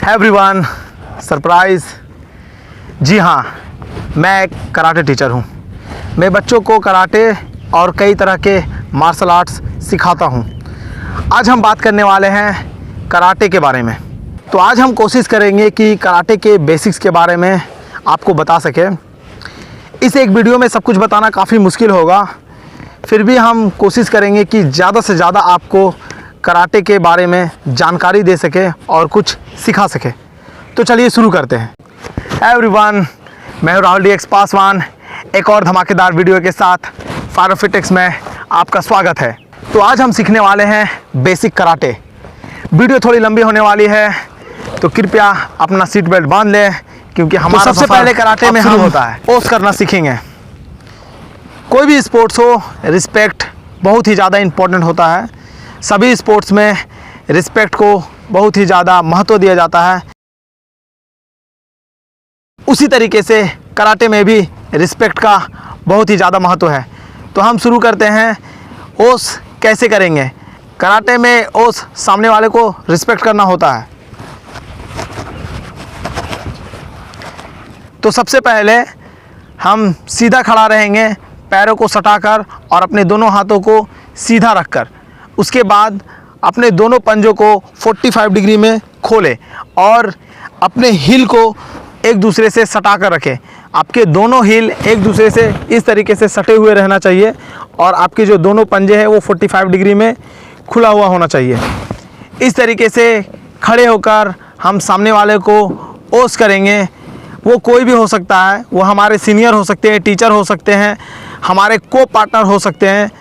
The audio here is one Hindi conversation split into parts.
Everyone, surprise. जी हाँ, मैं एक कराटे टीचर हूँ। मैं बच्चों को कराटे और कई तरह के मार्शल आर्ट्स सिखाता हूँ। आज हम बात करने वाले हैं कराटे के बारे में। तो आज हम कोशिश करेंगे कि कराटे के बेसिक्स के बारे में आपको बता सके। इस एक वीडियो में सब कुछ बताना काफ़ी मुश्किल होगा, फिर भी हम कोशिश करेंगे कि ज़्यादा से ज़्यादा आपको कराटे के बारे में जानकारी दे सके और कुछ सिखा सके। तो चलिए शुरू करते हैं। एवरीवन, मैं राहुल DX पासवान एक और धमाकेदार वीडियो के साथ फायरफिटिक्स में आपका स्वागत है। तो आज हम सीखने वाले हैं बेसिक कराटे। वीडियो थोड़ी लंबी होने वाली है, तो कृपया अपना सीट बेल्ट बांध लें, क्योंकि हमारा सबसे पहले कराटे में हम होता है पोज करना सीखेंगे। कोई भी स्पोर्ट्स हो, रिस्पेक्ट बहुत ही ज़्यादा इम्पोर्टेंट होता है। सभी स्पोर्ट्स में रिस्पेक्ट को बहुत ही ज़्यादा महत्व दिया जाता है। उसी तरीके से कराटे में भी रिस्पेक्ट का बहुत ही ज़्यादा महत्व है। तो हम शुरू करते हैं। ओस कैसे करेंगे? कराटे में ओस सामने वाले को रिस्पेक्ट करना होता है। तो सबसे पहले हम सीधा खड़ा रहेंगे, पैरों को सटाकर और अपने दोनों हाथों को सीधा रखकर। उसके बाद अपने दोनों पंजों को 45 डिग्री में खोलें और अपने हील को एक दूसरे से सटा कर रखें। आपके दोनों हील एक दूसरे से इस तरीके से सटे हुए रहना चाहिए और आपके जो दोनों पंजे हैं वो 45 डिग्री में खुला हुआ होना चाहिए। इस तरीके से खड़े होकर हम सामने वाले को ओस करेंगे। वो कोई भी हो सकता है, वो हमारे सीनियर हो सकते हैं, टीचर हो सकते हैं, हमारे को पार्टनर हो सकते हैं,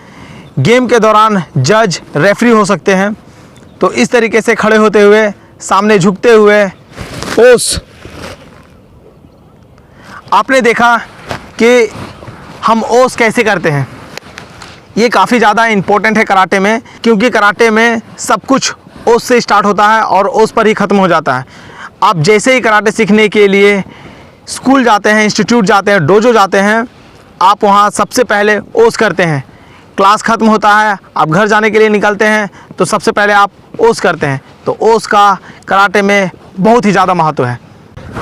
गेम के दौरान जज, रेफरी हो सकते हैं। तो इस तरीके से खड़े होते हुए सामने झुकते हुए ओस। आपने देखा कि हम ओस कैसे करते हैं। ये काफ़ी ज़्यादा इम्पोर्टेंट है कराटे में, क्योंकि कराटे में सब कुछ ओस से स्टार्ट होता है और ओस पर ही ख़त्म हो जाता है। आप जैसे ही कराटे सीखने के लिए स्कूल जाते हैं, इंस्टीट्यूट जाते हैं, डोजो जाते हैं, आप वहाँ सबसे पहले ओस करते हैं। क्लास ख़त्म होता है, आप घर जाने के लिए निकलते हैं, तो सबसे पहले आप ओस करते हैं। तो ओस का कराटे में बहुत ही ज़्यादा महत्व है।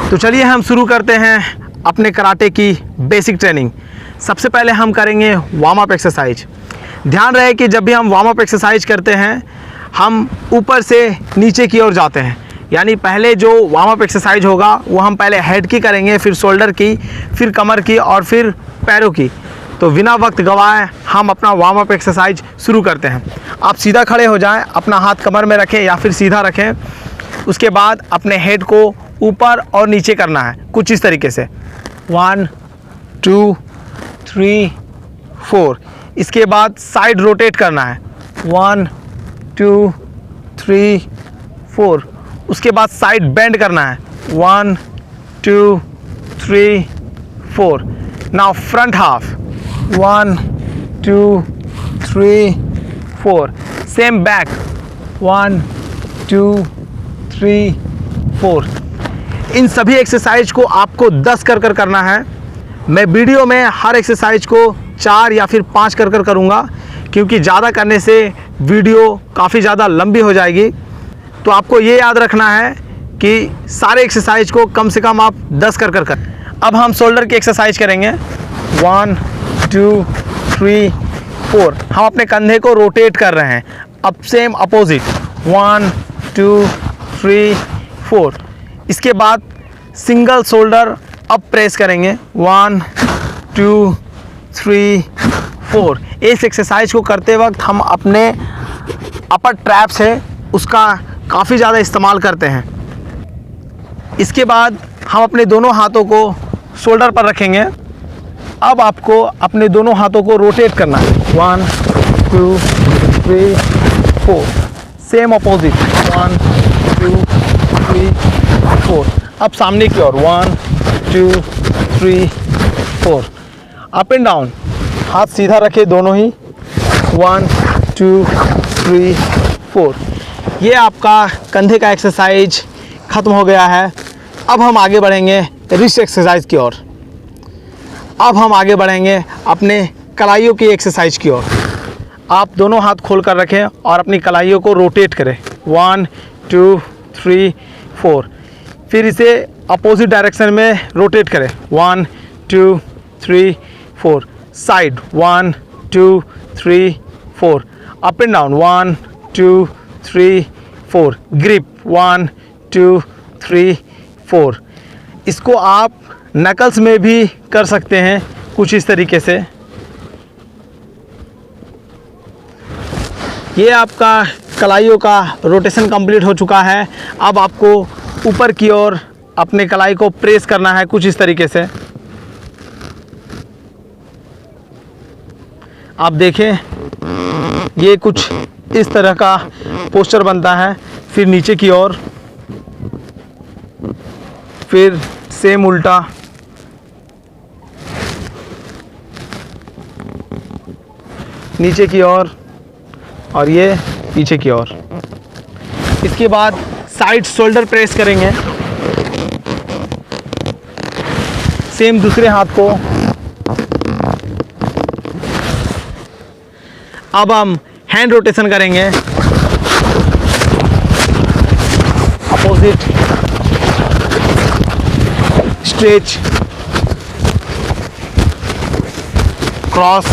तो चलिए हम शुरू करते हैं अपने कराटे की बेसिक ट्रेनिंग। सबसे पहले हम करेंगे वार्म अप एक्सरसाइज। ध्यान रहे कि जब भी हम वार्म अप एक्सरसाइज करते हैं, हम ऊपर से नीचे की ओर जाते हैं। यानी पहले जो वार्म अप एक्सरसाइज होगा वो हम पहले हेड की करेंगे, फिर शोल्डर की, फिर कमर की और फिर पैरों की। तो बिना वक्त गवाए हम अपना वार्म अप एक्सरसाइज शुरू करते हैं। आप सीधा खड़े हो जाएं, अपना हाथ कमर में रखें या फिर सीधा रखें। उसके बाद अपने हेड को ऊपर और नीचे करना है, कुछ इस तरीके से 1 2 3 4। इसके बाद साइड रोटेट करना है 1 2 3 4। उसके बाद साइड बेंड करना है 1 2 3 4। Now front half 1 2 3 4। Same back 1 2 3 4। इन सभी एक्सरसाइज को आपको 10 कर करना है। मैं वीडियो में हर एक्सरसाइज को 4 या फिर 5 कर करूँगा, क्योंकि ज़्यादा करने से वीडियो काफ़ी ज़्यादा लंबी हो जाएगी। तो आपको ये याद रखना है कि सारे एक्सरसाइज को कम से कम आप 10 कर। अब हम शोल्डर की एक्सरसाइज करेंगे 1 2 3 4। हम अपने कंधे को रोटेट कर रहे हैं, अब सेम अपोजिट 1 2 3 4। इसके बाद सिंगल शोल्डर अप प्रेस करेंगे 1 2 3 4। इस एक्सरसाइज को करते वक्त हम अपने अपर ट्रैप्स है उसका काफ़ी ज़्यादा इस्तेमाल करते हैं। इसके बाद हम अपने दोनों हाथों को शोल्डर पर रखेंगे। अब आपको अपने दोनों हाथों को रोटेट करना है 1 2 3 4। Same opposite 1 2 3 4। अब सामने की ओर 1 2 3 4। अप एंड डाउन, हाथ सीधा रखे दोनों ही 1 2 3 4। ये आपका कंधे का एक्सरसाइज ख़त्म हो गया है। अब हम आगे बढ़ेंगे रिस्ट एक्सरसाइज की ओर। अब हम आगे बढ़ेंगे अपने कलाइयों की एक्सरसाइज की ओर। आप दोनों हाथ खोल कर रखें और अपनी कलाइयों को रोटेट करें 1 2 3 4। फिर इसे अपोजिट डायरेक्शन में रोटेट करें। 1 2 3 4। Side 1 2 3 4। Up and down 1 2 3 4। Grip 1 2 3 4। इसको आप नकल्स में भी कर सकते हैं कुछ इस तरीके से। ये आपका कलाइयों का रोटेशन कंप्लीट हो चुका है। अब आपको ऊपर की ओर अपने कलाई को प्रेस करना है कुछ इस तरीके से। आप देखें ये कुछ इस तरह का पोस्चर बनता है। फिर नीचे की ओर, फिर सेम उल्टा, नीचे की ओर और ये पीछे की ओर। इसके बाद साइड शोल्डर प्रेस करेंगे। सेम दूसरे हाथ को। अब हम हैंड रोटेशन करेंगे अपोजिट, स्ट्रेच, क्रॉस।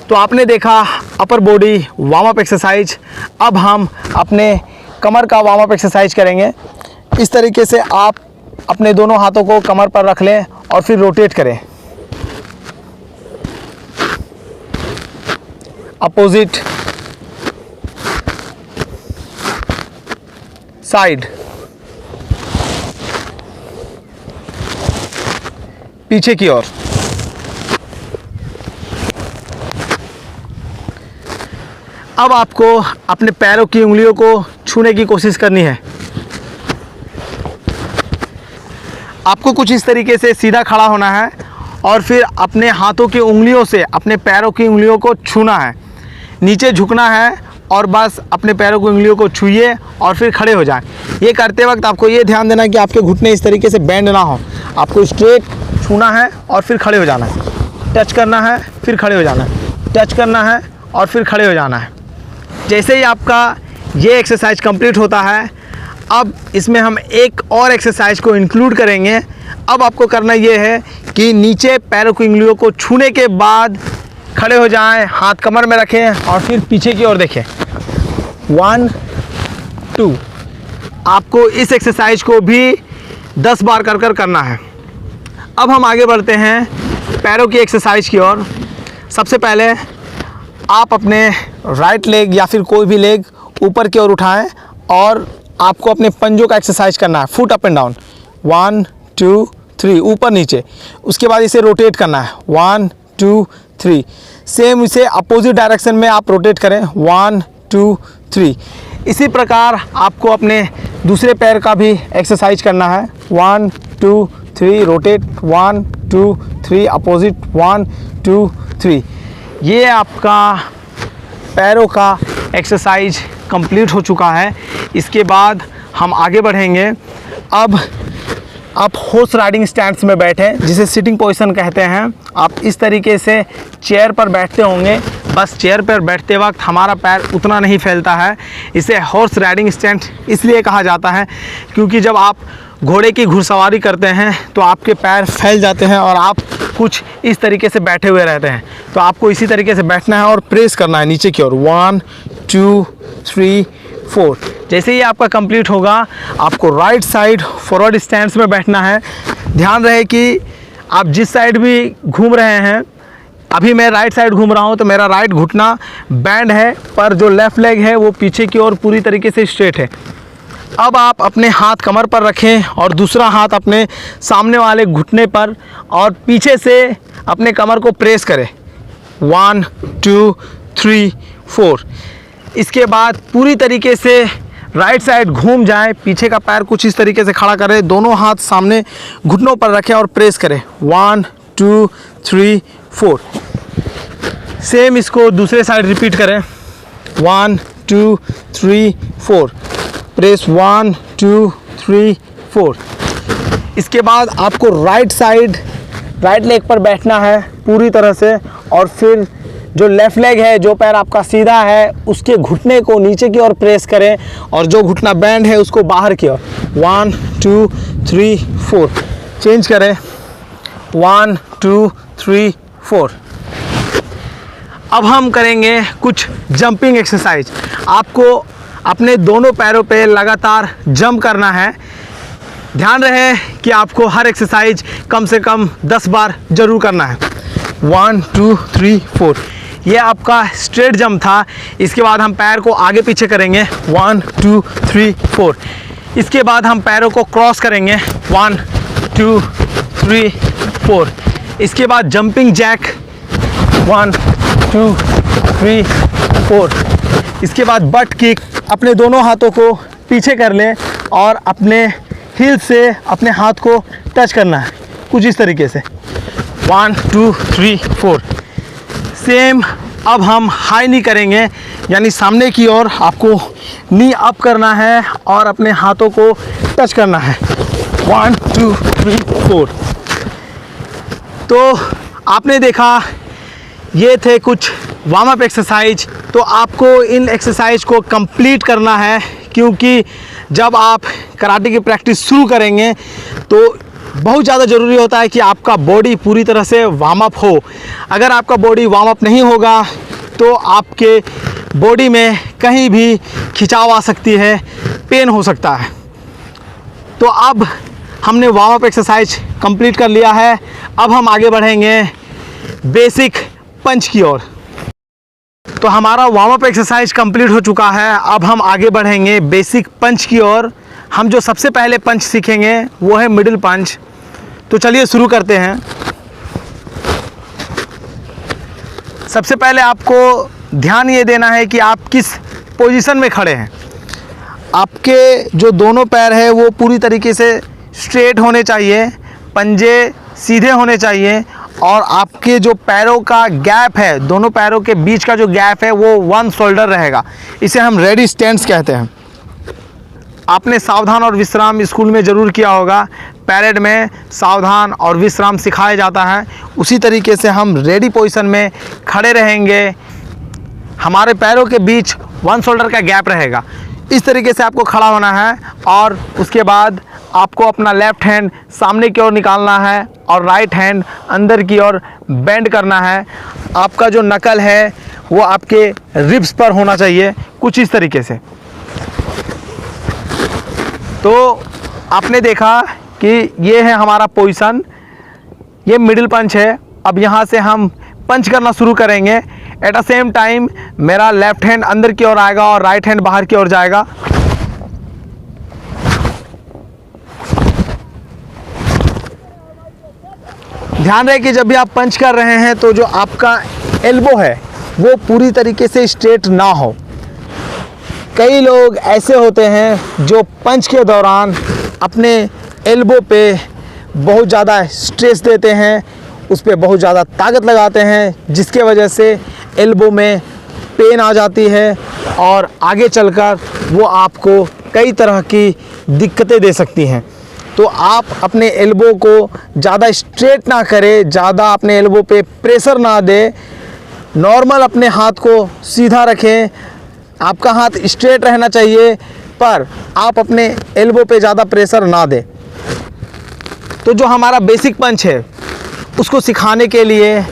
तो आपने देखा upper body warm up exercise. अब हम अपने कमर का वार्म अप एक्सरसाइज करेंगे। इस तरीके से आप अपने दोनों हाथों को कमर पर रख लें और फिर रोटेट करें अपोजिट, साइड, पीछे की ओर। अब आपको अपने पैरों की उंगलियों को छूने की कोशिश करनी है। आपको कुछ इस तरीके से सीधा खड़ा होना है और फिर अपने हाथों की उंगलियों से अपने पैरों की उंगलियों को छूना है। नीचे झुकना है और बस अपने पैरों की उंगलियों को छूइए और फिर खड़े हो जाएं। ये करते वक्त आपको ये ध्यान देना है कि आपके घुटने इस तरीके से बेंड ना हो। आपको स्ट्रेट छूना है और फिर खड़े हो जाना है। टच करना है, फिर खड़े हो जाना है। टच करना है और फिर खड़े हो जाना है। जैसे ही आपका ये एक्सरसाइज कंप्लीट होता है, अब इसमें हम एक और एक्सरसाइज को इंक्लूड करेंगे। अब आपको करना ये है कि नीचे पैरों की उंगलियों को छूने के बाद खड़े हो जाएं, हाथ कमर में रखें और फिर पीछे की ओर देखें। 1 2। आपको इस एक्सरसाइज को भी 10 बार कर करना है। अब हम आगे बढ़ते हैं पैरों की एक्सरसाइज की ओर। सबसे पहले आप अपने राइट लेग या फिर कोई भी लेग ऊपर की ओर उठाएं और आपको अपने पंजों का एक्सरसाइज करना है। फुट अप एंड डाउन 1 2 3, ऊपर नीचे। उसके बाद इसे रोटेट करना है 1 2 3। सेम इसे अपोजिट डायरेक्शन में आप रोटेट करें 1 2 3। इसी प्रकार आपको अपने दूसरे पैर का भी एक्सरसाइज करना है 1 2 3, रोटेट 1 2 3, अपोजिट 1 2 3। ये आपका पैरों का एक्सरसाइज कंप्लीट हो चुका है। इसके बाद हम आगे बढ़ेंगे। अब आप हॉर्स राइडिंग स्टैंड्स में बैठें, जिसे सिटिंग पोजीशन कहते हैं। आप इस तरीके से चेयर पर बैठते होंगे। बस चेयर पर बैठते वक्त हमारा पैर उतना नहीं फैलता है। इसे हॉर्स राइडिंग स्टैंड इसलिए कहा जाता है क्योंकि जब आप घोड़े की घुड़सवारी करते हैं तो आपके पैर फैल जाते हैं और आप कुछ इस तरीके से बैठे हुए रहते हैं। तो आपको इसी तरीके से बैठना है और प्रेस करना है नीचे की ओर 1 2 3 4। जैसे ही आपका कंप्लीट होगा, आपको राइट साइड फॉरवर्ड स्टैंड्स में बैठना है। ध्यान रहे कि आप जिस साइड भी घूम रहे हैं, अभी मैं राइट साइड घूम रहा हूं तो मेरा राइट घुटना बैंड है, पर जो लेफ़्ट लेग है वो पीछे की ओर पूरी तरीके से स्ट्रेट है। अब आप अपने हाथ कमर पर रखें और दूसरा हाथ अपने सामने वाले घुटने पर और पीछे से अपने कमर को प्रेस करें 1 2 3 4। इसके बाद पूरी तरीके से राइट साइड घूम जाए, पीछे का पैर कुछ इस तरीके से खड़ा करें, दोनों हाथ सामने घुटनों पर रखें और प्रेस करें 1 2 3 4। सेम इसको दूसरे साइड रिपीट करें 1 2 3 4। प्रेस 1 2 3 4। इसके बाद आपको राइट साइड राइट लेग पर बैठना है पूरी तरह से और फिर जो लेफ़्ट लेग है, जो पैर आपका सीधा है, उसके घुटने को नीचे की ओर प्रेस करें और जो घुटना बैंड है उसको बाहर की ओर। 1 2 3 4 चेंज करें। 1 2 3 4। अब हम करेंगे कुछ जंपिंग एक्सरसाइज। आपको अपने दोनों पैरों पे लगातार जंप करना है। ध्यान रहे कि आपको हर एक्सरसाइज कम से कम 10 बार ज़रूर करना है। 1 2 3 4। ये आपका स्ट्रेट जंप था। इसके बाद हम पैर को आगे पीछे करेंगे। 1 2 3 4। इसके बाद हम पैरों को क्रॉस करेंगे। 1 2 3 4। इसके बाद जंपिंग जैक। 1 2 3 4। इसके बाद बट किक। अपने दोनों हाथों को पीछे कर लें और अपने हील से अपने हाथ को टच करना है, कुछ इस तरीके से। 1 2 3 4। सेम अब हम हाई नी करेंगे, यानी सामने की ओर आपको नी अप करना है और अपने हाथों को टच करना है। 1 2 3 4। तो आपने देखा ये थे कुछ वार्म अप एक्सरसाइज। तो आपको इन एक्सरसाइज को कंप्लीट करना है, क्योंकि जब आप कराटे की प्रैक्टिस शुरू करेंगे तो बहुत ज़्यादा ज़रूरी होता है कि आपका बॉडी पूरी तरह से वार्म अप हो। अगर आपका बॉडी वार्म अप नहीं होगा तो आपके बॉडी में कहीं भी खिंचाव आ सकती है, पेन हो सकता है। तो अब हमने वार्म अप एक्सरसाइज कंप्लीट कर लिया है। अब हम आगे बढ़ेंगे बेसिक पंच की ओर। तो हमारा वार्म अप एक्सरसाइज कंप्लीट हो चुका है। अब हम आगे बढ़ेंगे बेसिक पंच की ओर। हम जो सबसे पहले पंच सीखेंगे वो है मिडिल पंच। तो चलिए शुरू करते हैं। सबसे पहले आपको ध्यान ये देना है कि आप किस पोजीशन में खड़े हैं। आपके जो दोनों पैर हैं वो पूरी तरीके से स्ट्रेट होने चाहिए, पंजे सीधे होने चाहिए और आपके जो पैरों का गैप है, दोनों पैरों के बीच का जो गैप है वो 1 शोल्डर रहेगा। इसे हम रेडी स्टैंड्स कहते हैं। आपने सावधान और विश्राम स्कूल में ज़रूर किया होगा। पैरेड में सावधान और विश्राम सिखाया जाता है। उसी तरीके से हम रेडी पोजीशन में खड़े रहेंगे। हमारे पैरों के बीच 1 शोल्डर का गैप रहेगा। इस तरीके से आपको खड़ा होना है और उसके बाद आपको अपना लेफ़्ट हैंड सामने की ओर निकालना है और राइट हैंड अंदर की ओर बेंड करना है। आपका जो नकल है वो आपके रिब्स पर होना चाहिए, कुछ इस तरीके से। तो आपने देखा कि ये है हमारा पोजीशन, ये मिडिल पंच है। अब यहाँ से हम पंच करना शुरू करेंगे। एट द सेम टाइम मेरा लेफ़्ट हैंड अंदर की ओर आएगा और राइट हैंड बाहर की ओर जाएगा। ध्यान रहे कि जब भी आप पंच कर रहे हैं तो जो आपका एल्बो है वो पूरी तरीके से स्ट्रेट ना हो। कई लोग ऐसे होते हैं जो पंच के दौरान अपने एल्बो पे बहुत ज़्यादा स्ट्रेस देते हैं, उस पर बहुत ज़्यादा ताकत लगाते हैं, जिसके वजह से एल्बो में पेन आ जाती है और आगे चलकर वो आपको कई तरह की दिक्कतें दे सकती हैं। तो आप अपने एल्बो को ज़्यादा स्ट्रेट ना करें, ज़्यादा अपने एल्बो पे प्रेशर ना दें, नॉर्मल अपने हाथ को सीधा रखें। आपका हाथ स्ट्रेट रहना चाहिए पर आप अपने एल्बो पे ज़्यादा प्रेशर ना दें। तो जो हमारा बेसिक पंच है उसको सिखाने के लिए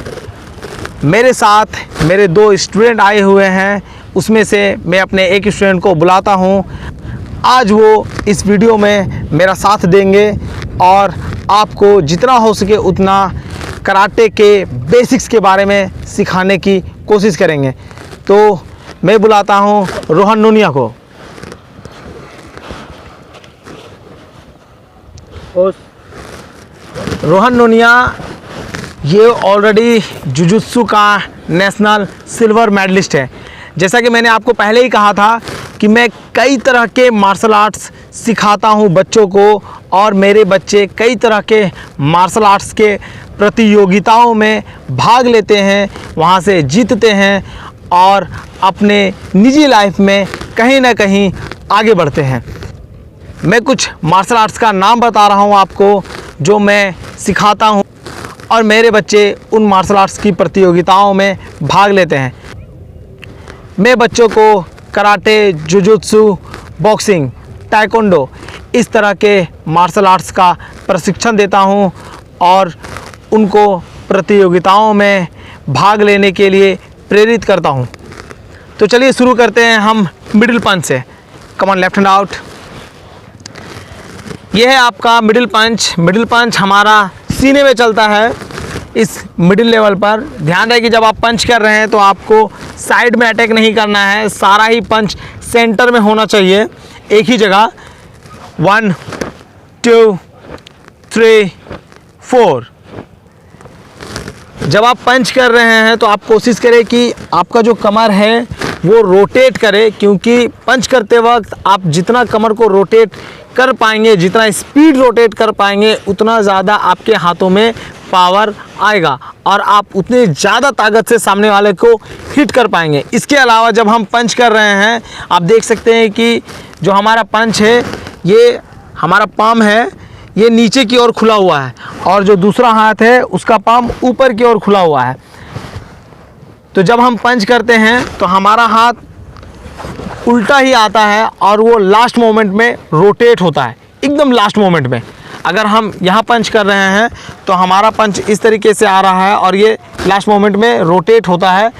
मेरे साथ मेरे 2 स्टूडेंट आए हुए हैं। उसमें से मैं अपने एक स्टूडेंट को बुलाता हूं। आज वो इस वीडियो में मेरा साथ देंगे और आपको जितना हो सके उतना कराटे के बेसिक्स के बारे में सिखाने की कोशिश करेंगे। तो मैं बुलाता हूं रोहन नूनिया को। रोहन नूनिया ये ऑलरेडी जुजुत्सु का नेशनल सिल्वर मेडलिस्ट है। जैसा कि मैंने आपको पहले ही कहा था कि मैं कई तरह के मार्शल आर्ट्स सिखाता हूं बच्चों को और मेरे बच्चे कई तरह के मार्शल आर्ट्स के प्रतियोगिताओं में भाग लेते हैं, वहां से जीतते हैं और अपने निजी लाइफ में कहीं ना कहीं आगे बढ़ते हैं। मैं कुछ मार्शल आर्ट्स का नाम बता रहा हूं आपको जो मैं सिखाता हूं और मेरे बच्चे उन मार्शल आर्ट्स की प्रतियोगिताओं में भाग लेते हैं। मैं बच्चों को कराटे, जुजुत्सु, बॉक्सिंग, ताइक्वांडो इस तरह के मार्शल आर्ट्स का प्रशिक्षण देता हूँ और उनको प्रतियोगिताओं में भाग लेने के लिए प्रेरित करता हूँ। तो चलिए शुरू करते हैं हम मिडिल पंच से। कम ऑन, लेफ्ट हैंड आउट। यह है आपका मिडिल पंच। मिडिल पंच हमारा सीने में चलता है, इस मिडिल लेवल पर। ध्यान रहे कि जब आप पंच कर रहे हैं तो आपको साइड में अटैक नहीं करना है, सारा ही पंच सेंटर में होना चाहिए, एक ही जगह। 1 2 3 4। जब आप पंच कर रहे हैं तो आप कोशिश करें कि आपका जो कमर है वो रोटेट करे, क्योंकि पंच करते वक्त आप जितना कमर को रोटेट कर पाएंगे, जितना स्पीड रोटेट कर पाएंगे, उतना ज़्यादा आपके हाथों में पावर आएगा और आप उतने ज़्यादा ताकत से सामने वाले को हिट कर पाएंगे। इसके अलावा जब हम पंच कर रहे हैं, आप देख सकते हैं कि जो हमारा पंच है, ये हमारा पाम है, ये नीचे की ओर खुला हुआ है और जो दूसरा हाथ है उसका पाम ऊपर की ओर खुला हुआ है। तो जब हम पंच करते हैं तो हमारा हाथ उल्टा ही आता है और वो लास्ट मोमेंट में रोटेट होता है, एकदम लास्ट मोमेंट में। अगर हम यहाँ पंच कर रहे हैं तो हमारा पंच इस तरीके से आ रहा है और ये लास्ट मोमेंट में रोटेट होता है,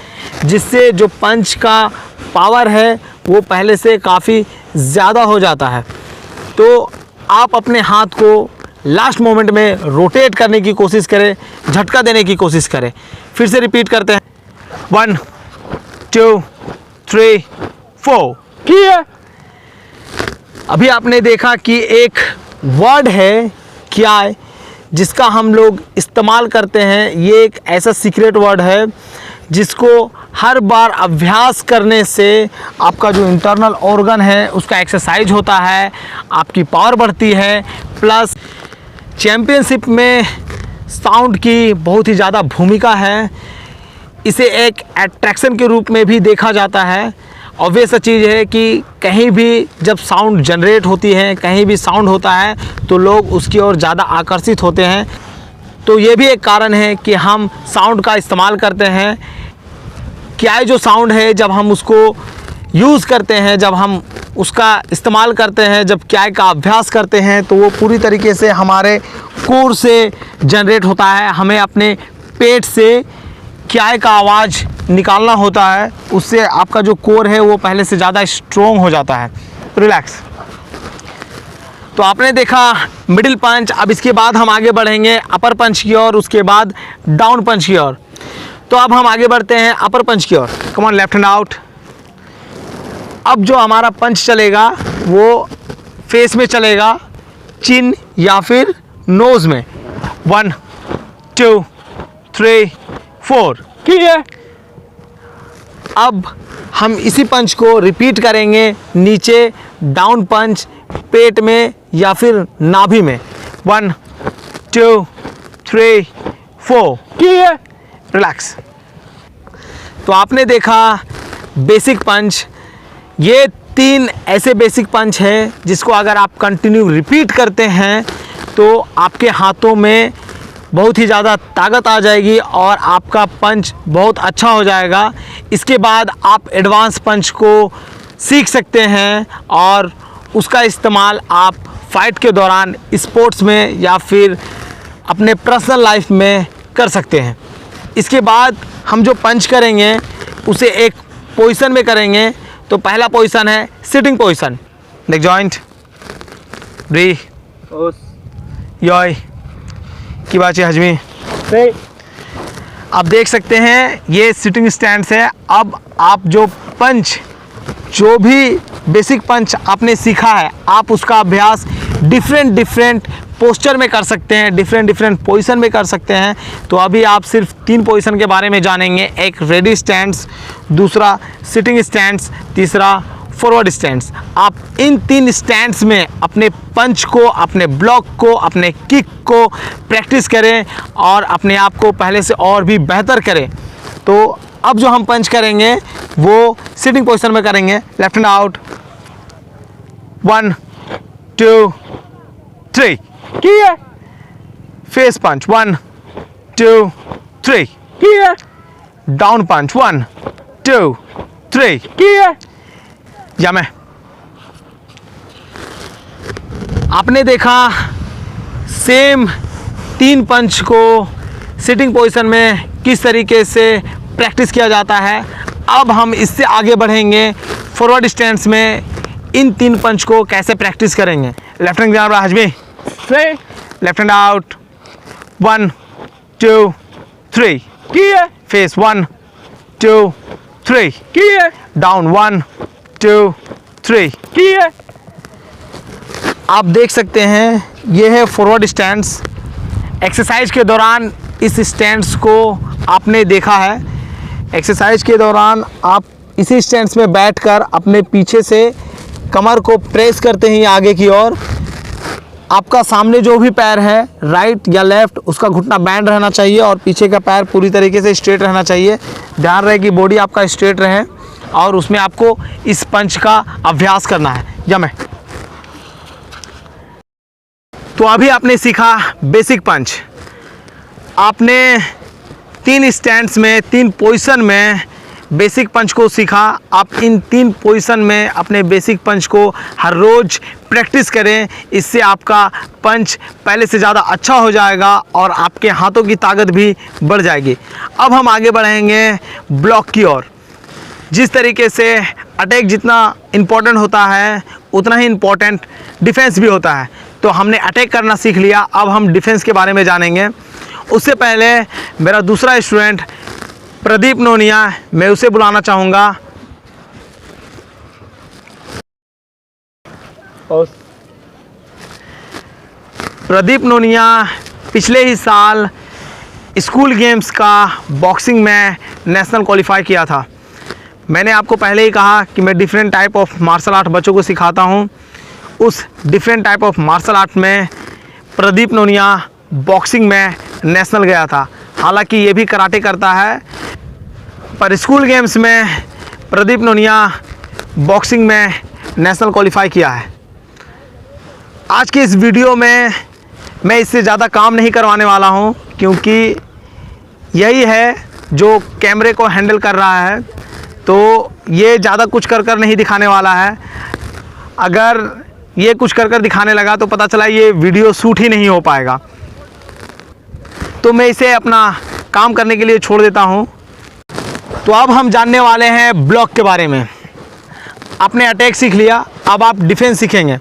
जिससे जो पंच का पावर है वो पहले से काफ़ी ज़्यादा हो जाता है। तो आप अपने हाथ को लास्ट मोमेंट में रोटेट करने की कोशिश करें, झटका देने की कोशिश करें। फिर से रिपीट करते हैं। 1 2 3 4। किया। अभी आपने देखा कि एक वर्ड है क्या है जिसका हम लोग इस्तेमाल करते हैं। ये एक ऐसा सीक्रेट वर्ड है जिसको हर बार अभ्यास करने से आपका जो इंटरनल ऑर्गन है उसका एक्सरसाइज होता है, आपकी पावर बढ़ती है। प्लस चैम्पियनशिप में साउंड की बहुत ही ज़्यादा भूमिका है। इसे एक अट्रैक्शन के रूप में भी देखा जाता है। ऑब्वियस चीज़ है कि कहीं भी जब साउंड जनरेट होती है, कहीं भी साउंड होता है तो लोग उसकी ओर ज़्यादा आकर्षित होते हैं। तो ये भी एक कारण है कि हम साउंड का इस्तेमाल करते हैं। क्या है जो साउंड है, जब हम उसको यूज़ करते हैं, जब हम उसका इस्तेमाल करते हैं, जब क्या का अभ्यास करते हैं, तो वो पूरी तरीके से हमारे कोर से जनरेट होता है। हमें अपने पेट से क्या का आवाज़ निकालना होता है, उससे आपका जो कोर है वो पहले से ज़्यादा स्ट्रॉन्ग हो जाता है। रिलैक्स। तो आपने देखा मिडिल पंच। अब इसके बाद हम आगे बढ़ेंगे अपर पंच की ओर, उसके बाद डाउन पंच की ओर। तो अब हम आगे बढ़ते हैं अपर पंच की ओर। Come on, left hand out. अब जो हमारा पंच चलेगा वो फेस में चलेगा, चिन या फिर नोज में। 1 2 3 4। किया। अब हम इसी पंच को रिपीट करेंगे नीचे, डाउन पंच पेट में या फिर नाभि में। 1 2 3 4। किया। रिलैक्स। तो आपने देखा बेसिक पंच। ये 3 ऐसे बेसिक पंच हैं जिसको अगर आप कंटिन्यू रिपीट करते हैं तो आपके हाथों में बहुत ही ज़्यादा ताकत आ जाएगी और आपका पंच बहुत अच्छा हो जाएगा। इसके बाद आप एडवांस पंच को सीख सकते हैं और उसका इस्तेमाल आप फाइट के दौरान, स्पोर्ट्स में या फिर अपने पर्सनल लाइफ में कर सकते हैं। इसके बाद हम जो पंच करेंगे उसे एक पोजीशन में करेंगे। तो पहला पोजीशन है सिटिंग पोजीशन। नेक जॉइंट, ब्री, योय की बाचे हजमी। आप देख सकते हैं ये सिटिंग स्टैंड है। अब आप जो पंच, जो भी बेसिक पंच आपने सीखा है, आप उसका अभ्यास डिफरेंट पोस्चर में कर सकते हैं, डिफरेंट पोजीशन में कर सकते हैं। तो अभी आप सिर्फ 3 पोजीशन के बारे में जानेंगे। एक रेडी स्टैंड्स, दूसरा सिटिंग स्टैंड्स, तीसरा फॉरवर्ड स्टैंड्स। आप इन 3 स्टैंड्स में अपने पंच को, अपने ब्लॉक को, अपने किक को प्रैक्टिस करें और अपने आप को पहले से और भी बेहतर करें। तो अब जो हम पंच करेंगे वो सिटिंग पोजीशन में करेंगे। Left hand out. 1 2 3। किया। फेस पंच। 1 2, 3. Kia. Down punch. 1, 2, 3. Kia. या मैं आपने देखा सेम 3 पंच को सिटिंग पोजीशन में किस तरीके से प्रैक्टिस किया जाता है। अब हम इससे आगे बढ़ेंगे फॉरवर्ड स्टैंड्स में इन 3 पंच को कैसे प्रैक्टिस करेंगे। लेफ्ट हैंड ग्राब हजमी, left hand out, 1, 2, 3. Kia. Face 1, 2, 3. Kia. Down 1, 2, 3. Kia. आप देख सकते हैं ये है फॉरवर्ड स्टैंड्स। एक्सरसाइज के दौरान इस स्टैंड्स को आपने देखा है। एक्सरसाइज के दौरान आप इसी स्टैंड्स में बैठकर अपने पीछे से कमर को प्रेस करते हैं आगे की ओर। आपका सामने जो भी पैर है राइट या लेफ्ट, उसका घुटना बैंड रहना चाहिए और पीछे का पैर पूरी तरीके से स्ट्रेट रहना चाहिए। ध्यान रहे कि बॉडी आपका स्ट्रेट रहे और उसमें आपको इस पंच का अभ्यास करना है। जमे तो अभी आपने सीखा बेसिक पंच। आपने 3 स्टैंड्स में 3 पोजीशन में बेसिक पंच को सीखा। आप इन 3 पोजीशन में अपने बेसिक पंच को हर रोज़ प्रैक्टिस करें। इससे आपका पंच पहले से ज़्यादा अच्छा हो जाएगा और आपके हाथों की ताकत भी बढ़ जाएगी। अब हम आगे बढ़ेंगे ब्लॉक की ओर। जिस तरीके से अटैक जितना इम्पोर्टेंट होता है उतना ही इम्पोर्टेंट डिफेंस भी होता है। तो हमने अटैक करना सीख लिया, अब हम डिफेंस के बारे में जानेंगे। उससे पहले मेरा दूसरा स्टूडेंट प्रदीप नोनिया, मैं उसे बुलाना चाहूँगा। प्रदीप नोनिया पिछले ही साल स्कूल गेम्स का बॉक्सिंग में नेशनल क्वालिफाई किया था। मैंने आपको पहले ही कहा कि मैं different type of martial art बच्चों को सिखाता हूँ। उस different type of martial art में प्रदीप नोनिया बॉक्सिंग में नेशनल गया था। हालांकि ये भी कराटे करता है, पर स्कूल गेम्स में प्रदीप नोनिया बॉक्सिंग में नेशनल क्वालिफाई किया है। आज के इस वीडियो में मैं इससे ज़्यादा काम नहीं करवाने वाला हूँ, क्योंकि यही है जो कैमरे को हैंडल कर रहा है, तो ये ज़्यादा कुछ कर नहीं दिखाने वाला है। अगर ये कुछ कर दिखाने लगा तो पता चला ये वीडियो शूट ही नहीं हो पाएगा। तो मैं इसे अपना काम करने के लिए छोड़ देता हूँ। तो अब हम जानने वाले हैं ब्लॉक के बारे में। आपने अटैक सीख लिया, अब आप डिफेंस सीखेंगे।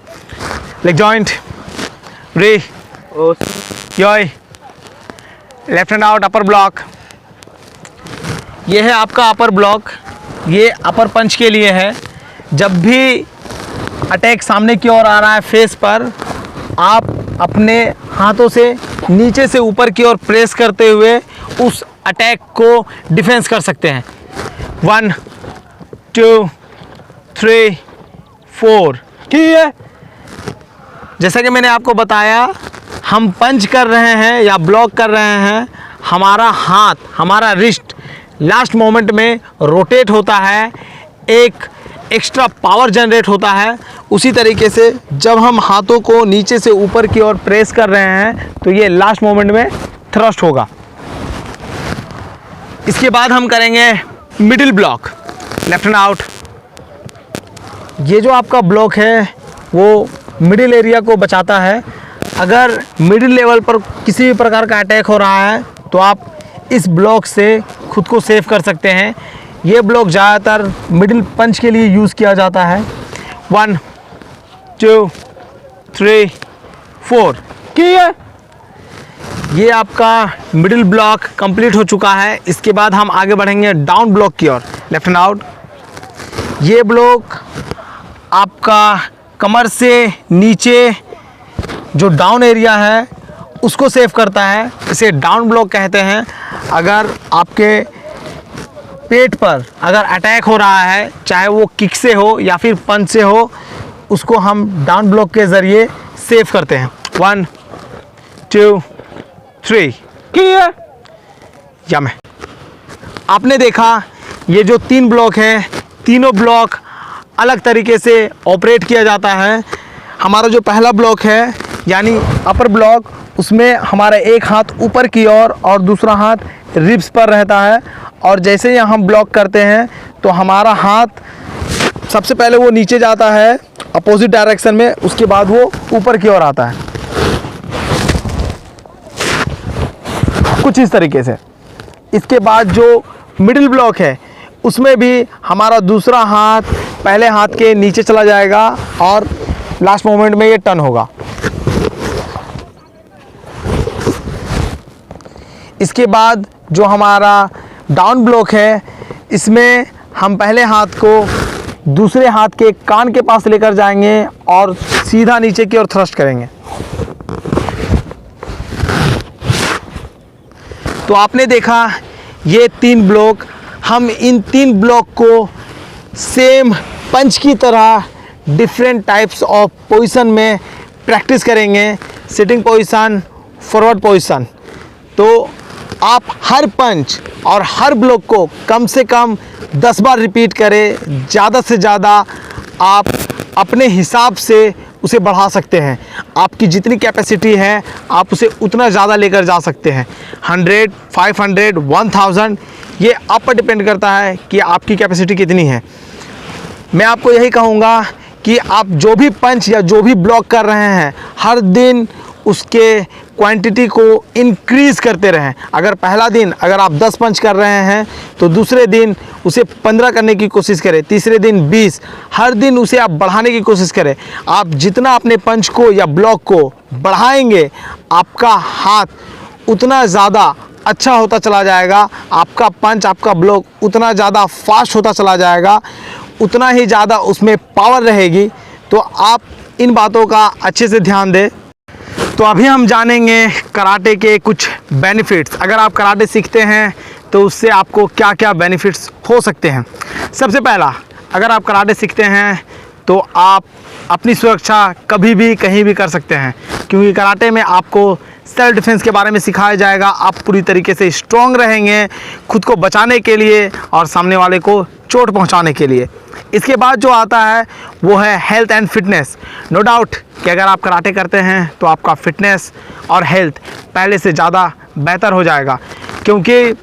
लेग जॉइंट, रे, योय, लेफ्ट हैंड आउट, अपर ब्लॉक। ये है आपका अपर ब्लॉक। ये अपर पंच के लिए है। जब भी अटैक सामने की ओर आ रहा है फेस पर, आप अपने हाथों से नीचे से ऊपर की ओर प्रेस करते हुए उस अटैक को डिफेंस कर सकते हैं। 1, 2, 3, 4। Kia. जैसा कि मैंने आपको बताया, हम पंच कर रहे हैं या ब्लॉक कर रहे हैं, हमारा हाथ, हमारा रिस्ट लास्ट मोमेंट में रोटेट होता है, एक एक्स्ट्रा पावर जनरेट होता है। उसी तरीके से जब हम हाथों को नीचे से ऊपर की ओर प्रेस कर रहे हैं तो ये लास्ट मोमेंट में थ्रस्ट होगा। इसके बाद हम करेंगे middle block, left hand out. ये जो आपका ब्लॉक है वो मिडिल एरिया को बचाता है। अगर मिडिल लेवल पर किसी भी प्रकार का अटैक हो रहा है तो आप इस ब्लॉक से खुद को सेव कर सकते हैं। ये ब्लॉक ज़्यादातर मिडिल पंच के लिए यूज़ किया जाता है। 1, 2, 3, 4। Kia. ये आपका मिडिल ब्लॉक कंप्लीट हो चुका है। इसके बाद हम आगे बढ़ेंगे डाउन ब्लॉक की ओर, लेफ्ट हैंड आउट। ये ब्लॉक आपका कमर से नीचे जो डाउन एरिया है उसको सेव करता है, इसे डाउन ब्लॉक कहते हैं। अगर आपके पेट पर अगर अटैक हो रहा है, चाहे वो किक से हो या फिर पंच से हो, उसको हम डाउन ब्लॉक के ज़रिए सेव करते हैं। 1, 2, 3। Kia. या मैं आपने देखा ये जो 3 ब्लॉक हैं, तीनों ब्लॉक अलग तरीके से ऑपरेट किया जाता है। हमारा जो पहला ब्लॉक है यानी अपर ब्लॉक, उसमें हमारा एक हाथ ऊपर की ओर और दूसरा हाथ रिब्स पर रहता है, और जैसे ही हम ब्लॉक करते हैं तो हमारा हाथ सबसे पहले वो नीचे जाता है अपोजिट डायरेक्शन में, उसके बाद वो ऊपर की ओर आता है, कुछ इस तरीके से। इसके बाद जो मिडिल ब्लॉक है उसमें भी हमारा दूसरा हाथ पहले हाथ के नीचे चला जाएगा और लास्ट मोमेंट में ये टर्न होगा। इसके बाद जो हमारा डाउन ब्लॉक है, इसमें हम पहले हाथ को दूसरे हाथ के कान के पास लेकर जाएंगे और सीधा नीचे की ओर थ्रस्ट करेंगे। तो आपने देखा ये 3 ब्लॉक, हम इन 3 ब्लॉक को सेम पंच की तरह डिफरेंट टाइप्स ऑफ पोजीशन में प्रैक्टिस करेंगे, सिटिंग पोजीशन, फॉरवर्ड पोजीशन। तो आप हर पंच और हर ब्लॉक को कम से कम 10 बार रिपीट करें, ज़्यादा से ज़्यादा आप अपने हिसाब से उसे बढ़ा सकते हैं। आपकी जितनी कैपेसिटी है आप उसे उतना ज़्यादा लेकर जा सकते हैं। 100, 500, 1000 ये आप पर डिपेंड करता है कि आपकी कैपेसिटी कितनी है। मैं आपको यही कहूँगा कि आप जो भी पंच या जो भी ब्लॉक कर रहे हैं हर दिन उसके क्वांटिटी को इंक्रीज़ करते रहें। अगर पहला दिन अगर आप 10 पंच कर रहे हैं तो दूसरे दिन उसे 15 करने की कोशिश करें, तीसरे दिन 20, हर दिन उसे आप बढ़ाने की कोशिश करें। आप जितना अपने पंच को या ब्लॉक को बढ़ाएंगे आपका हाथ उतना ज़्यादा अच्छा होता चला जाएगा, आपका पंच आपका ब्लॉक उतना ज़्यादा फास्ट होता चला जाएगा, उतना ही ज़्यादा उसमें पावर रहेगी। तो आप इन बातों का अच्छे से ध्यान दें। तो अभी हम जानेंगे कराटे के कुछ बेनिफिट्स। अगर आप कराटे सीखते हैं तो उससे आपको क्या क्या बेनिफिट्स हो सकते हैं। सबसे पहला, अगर आप कराटे सीखते हैं तो आप अपनी सुरक्षा कभी भी कहीं भी कर सकते हैं, क्योंकि कराटे में आपको सेल्फ डिफेंस के बारे में सिखाया जाएगा। आप पूरी तरीके से स्ट्रॉन्ग रहेंगे खुद को बचाने के लिए और सामने वाले को चोट पहुंचाने के लिए। इसके बाद जो आता है वो है health and fitness. No doubt कि अगर आप कराटे करते हैं तो आपका फिटनेस और हेल्थ पहले से ज़्यादा बेहतर हो जाएगा, क्योंकि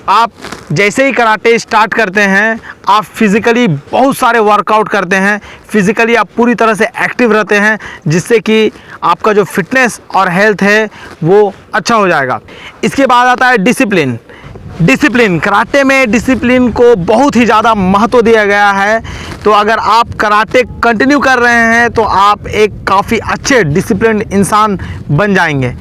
आप जैसे ही कराटे स्टार्ट करते हैं आप फिज़िकली बहुत सारे वर्कआउट करते हैं, फिज़िकली आप पूरी तरह से एक्टिव रहते हैं, जिससे कि आपका जो फिटनेस और हेल्थ है वो अच्छा हो जाएगा। इसके बाद आता है डिसिप्लिन। डिसिप्लिन, कराटे में डिसिप्लिन को बहुत ही ज़्यादा महत्व दिया गया है। तो अगर आप कराटे कंटिन्यू कर रहे हैं तो आप एक काफ़ी अच्छे डिसिप्लिन इंसान बन जाएंगे।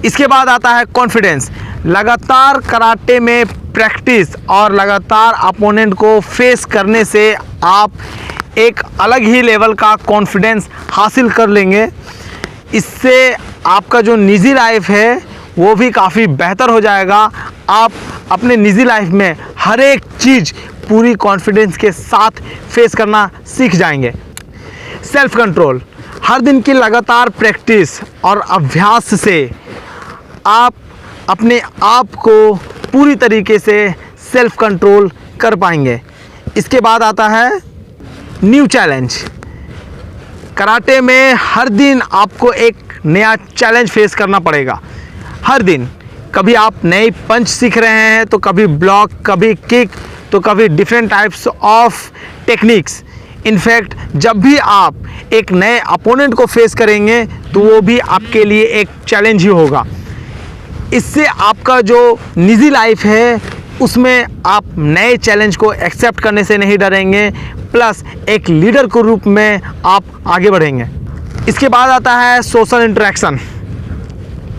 इसके बाद आता है कॉन्फिडेंस। लगातार कराटे में प्रैक्टिस और लगातार अपोनेंट को फेस करने से आप एक अलग ही लेवल का कॉन्फिडेंस हासिल कर लेंगे। इससे आपका जो निजी लाइफ है वो भी काफ़ी बेहतर हो जाएगा। आप अपने निजी लाइफ में हर एक चीज़ पूरी कॉन्फिडेंस के साथ फेस करना सीख जाएंगे। सेल्फ कंट्रोल, हर दिन की लगातार प्रैक्टिस और अभ्यास से आप अपने आप को पूरी तरीके से सेल्फ कंट्रोल कर पाएंगे। इसके बाद आता है न्यू चैलेंज। कराटे में हर दिन आपको एक नया चैलेंज फेस करना पड़ेगा। हर दिन कभी आप नए पंच सीख रहे हैं तो कभी ब्लॉक, कभी किक, तो कभी different types of techniques. In fact जब भी आप एक नए अपोनेंट को फेस करेंगे तो वो भी आपके लिए एक चैलेंज ही होगा। इससे आपका जो निजी लाइफ है उसमें आप नए चैलेंज को एक्सेप्ट करने से नहीं डरेंगे, प्लस एक लीडर के रूप में आप आगे बढ़ेंगे। इसके बाद आता है सोशल इंटरेक्शन।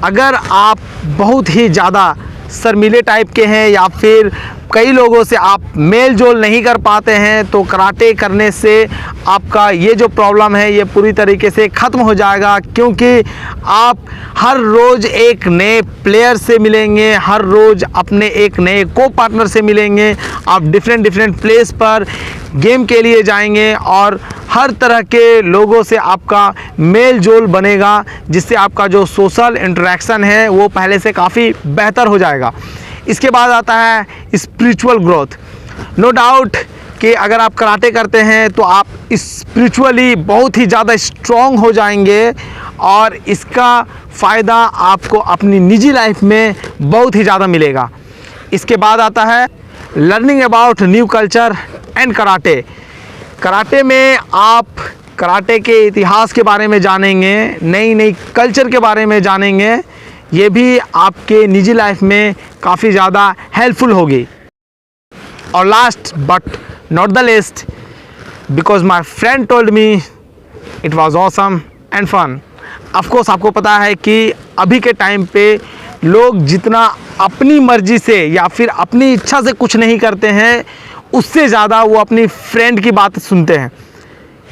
अगर आप बहुत ही ज़्यादा शर्मीले टाइप के हैं या फिर कई लोगों से आप मेल जोल नहीं कर पाते हैं तो कराटे करने से आपका ये जो प्रॉब्लम है ये पूरी तरीके से ख़त्म हो जाएगा, क्योंकि आप हर रोज़ एक नए प्लेयर से मिलेंगे, हर रोज़ अपने एक नए को पार्टनर से मिलेंगे। आप डिफरेंट प्लेस पर गेम के लिए जाएंगे और हर तरह के लोगों से आपका मेल जोल बनेगा, जिससे आपका जो सोशल इंटरेक्शन है वो पहले से काफ़ी बेहतर हो जाएगा। इसके बाद आता है स्पिरिचुअल ग्रोथ। नो डाउट कि अगर आप कराटे करते हैं तो आप स्पिरिचुअली बहुत ही ज़्यादा स्ट्रॉन्ग हो जाएंगे और इसका फ़ायदा आपको अपनी निजी लाइफ में बहुत ही ज़्यादा मिलेगा। इसके बाद आता है learning about new culture and karate. Karate में आप कराटे के इतिहास के बारे में जानेंगे, नई नई कल्चर के बारे में जानेंगे। ये भी आपके निजी लाइफ में काफ़ी ज़्यादा हेल्पफुल होगी। और last but not the least, because my friend told me it was awesome and fun. Of course आपको पता है कि अभी के टाइम पे लोग जितना अपनी मर्जी से या फिर अपनी इच्छा से कुछ नहीं करते हैं, उससे ज़्यादा वो अपनी फ्रेंड की बात सुनते हैं।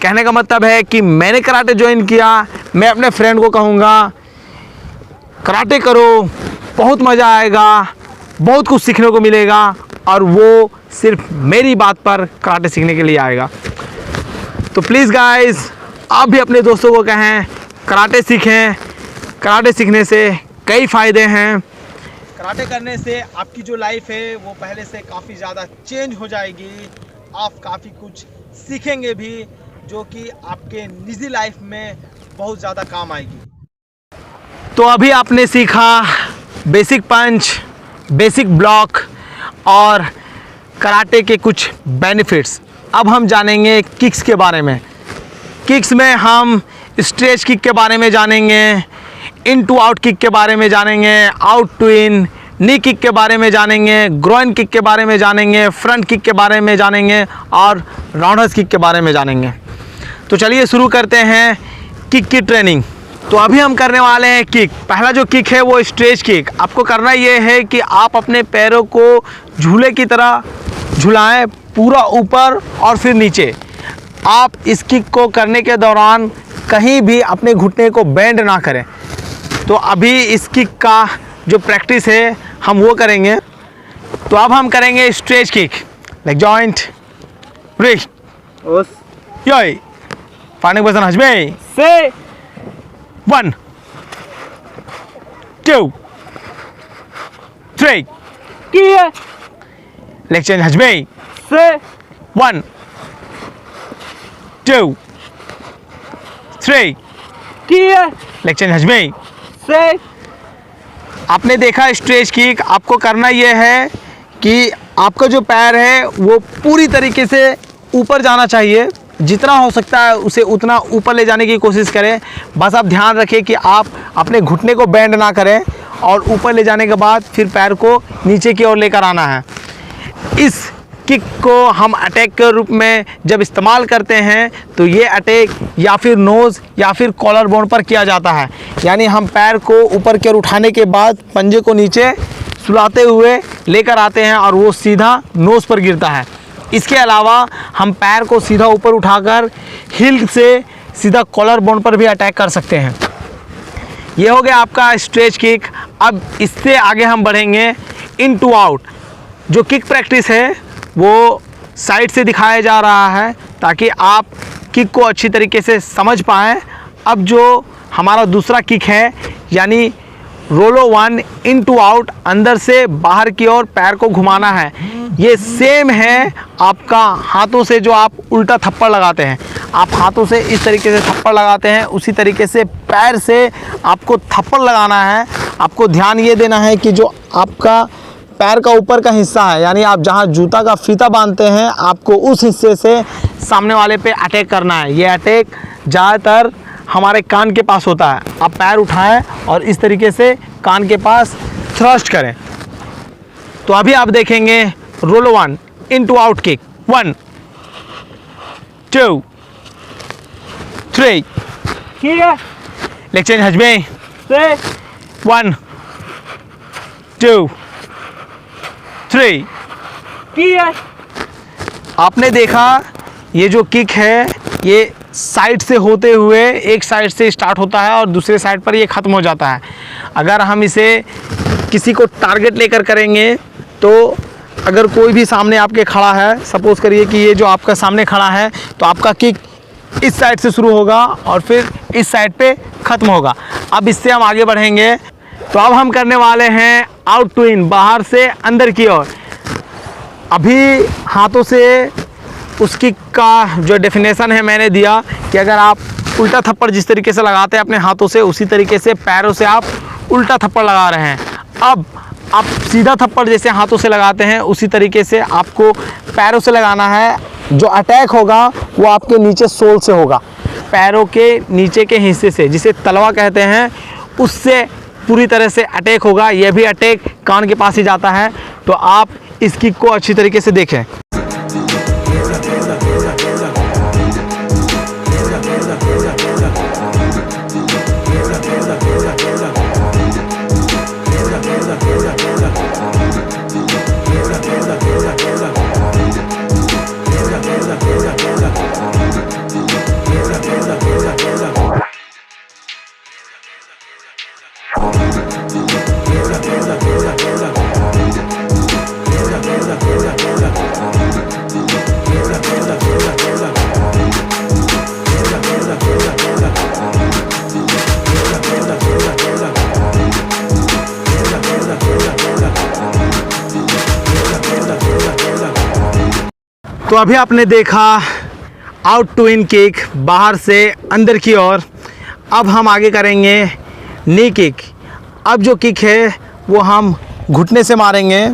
कहने का मतलब है कि मैंने कराटे ज्वाइन किया, मैं अपने फ्रेंड को कहूँगा कराटे करो, बहुत मज़ा आएगा, बहुत कुछ सीखने को मिलेगा, और वो सिर्फ मेरी बात पर कराटे सीखने के लिए आएगा। तो प्लीज़ गाइस, आप भी अपने दोस्तों को कहें कराटे सीखें। कराटे सीखने से कई फ़ायदे हैं। कराटे करने से आपकी जो लाइफ है वो पहले से काफ़ी ज़्यादा चेंज हो जाएगी। आप काफ़ी कुछ सीखेंगे भी, जो कि आपके निजी लाइफ में बहुत ज़्यादा काम आएगी। तो अभी आपने सीखा बेसिक पंच, बेसिक ब्लॉक और कराटे के कुछ बेनिफिट्स। अब हम जानेंगे किक्स के बारे में। किक्स में हम स्ट्रेच किक के बारे में जानेंगे, इन टू आउट किक के बारे में जानेंगे, out to in, knee kick के बारे में जानेंगे, ग्रोइन किक के बारे में जानेंगे, फ्रंट किक के बारे में जानेंगे और राउंडर्स किक के बारे में जानेंगे। तो चलिए शुरू करते हैं किक की ट्रेनिंग। तो अभी हम करने वाले हैं किक। पहला जो किक है वो स्ट्रेच किक। आपको करना ये है कि आप अपने पैरों को झूले की तरह झुलाएं, पूरा ऊपर और फिर नीचे। आप इस किक को करने के दौरान कहीं भी अपने घुटने को बेंड ना करें। तो अभी इस किक का जो प्रैक्टिस है हम वो करेंगे। तो अब हम करेंगे stretch kick. Leg joint, wrist, योई, फाइनल पोजीशन हजमे से 1 2 3 किए। लेग चेंज हजमे से 1 2 3 किए। लेग चेंज हजमे से। आपने देखा स्ट्रेच किक। आपको करना यह है कि आपका जो पैर है वो पूरी तरीके से ऊपर जाना चाहिए। जितना हो सकता है उसे उतना ऊपर ले जाने की कोशिश करें। बस आप ध्यान रखें कि आप अपने घुटने को बेंड ना करें, और ऊपर ले जाने के बाद फिर पैर को नीचे की ओर लेकर आना है। इस किक को हम अटैक के रूप में जब इस्तेमाल करते हैं तो ये अटैक या फिर नोज़ या फिर कॉलर बोन पर किया जाता है। यानी हम पैर को ऊपर की ओर उठाने के बाद पंजे को नीचे सुलाते हुए लेकर आते हैं और वो सीधा नोज़ पर गिरता है। इसके अलावा हम पैर को सीधा ऊपर उठाकर हिल से सीधा कॉलर बोन पर भी अटैक कर सकते हैं। ये हो गया आपका स्ट्रेच किक। अब इससे आगे हम बढ़ेंगे इन टू आउट। जो किक प्रैक्टिस है वो साइड से दिखाया जा रहा है ताकि आप किक को अच्छी तरीके से समझ पाएँ। अब जो हमारा दूसरा किक है यानी रोलो 1 इन टू आउट, अंदर से बाहर की ओर पैर को घुमाना है। ये सेम है आपका हाथों से जो आप उल्टा थप्पड़ लगाते हैं। आप हाथों से इस तरीके से थप्पड़ लगाते हैं, उसी तरीके से पैर से आपको थप्पड़ लगाना है। आपको ध्यान ये देना है कि जो आपका पैर का ऊपर का हिस्सा है, यानी आप जहाँ जूता का फीता बांधते हैं, आपको उस हिस्से से सामने वाले पे अटैक करना है। ये अटैक ज़्यादातर हमारे कान के पास होता है। आप पैर उठाएं और इस तरीके से कान के पास थ्रस्ट करें। तो अभी आप देखेंगे रोलो 1 in two out kick. 1 2 3 leg change हजमे से 1 2 3 आपने देखा ये जो किक है ये साइड से होते हुए एक साइड से स्टार्ट होता है और दूसरे साइड पर ये ख़त्म हो जाता है। अगर हम इसे किसी को टारगेट लेकर करेंगे तो अगर कोई भी सामने आपके खड़ा है, सपोज़ करिए कि ये जो आपका सामने खड़ा है, तो आपका किक इस साइड से शुरू होगा और फिर इस साइड पे ख़त्म होगा। अब इससे हम आगे बढ़ेंगे। तो अब हम करने वाले हैं आउट टू इन, बाहर से अंदर की ओर। अभी हाथों से उस किक का जो डेफिनेशन है मैंने दिया कि अगर आप उल्टा थप्पड़ जिस तरीके से लगाते हैं अपने हाथों से, उसी तरीके से पैरों से आप उल्टा थप्पड़ लगा रहे हैं। अब आप सीधा थप्पड़ जैसे हाथों से लगाते हैं उसी तरीके से आपको पैरों से लगाना है। जो अटैक होगा वो आपके नीचे सोल से होगा, पैरों के नीचे के हिस्से से, जिसे तलवा कहते हैं, उससे पूरी तरह से अटैक होगा। यह भी अटैक कान के पास ही जाता है। तो आप इस किक को अच्छी तरीके से देखें। तो अभी आपने देखा आउट टू इन किक, बाहर से अंदर की ओर। अब हम आगे करेंगे नी किक। अब जो किक है वो हम घुटने से मारेंगे।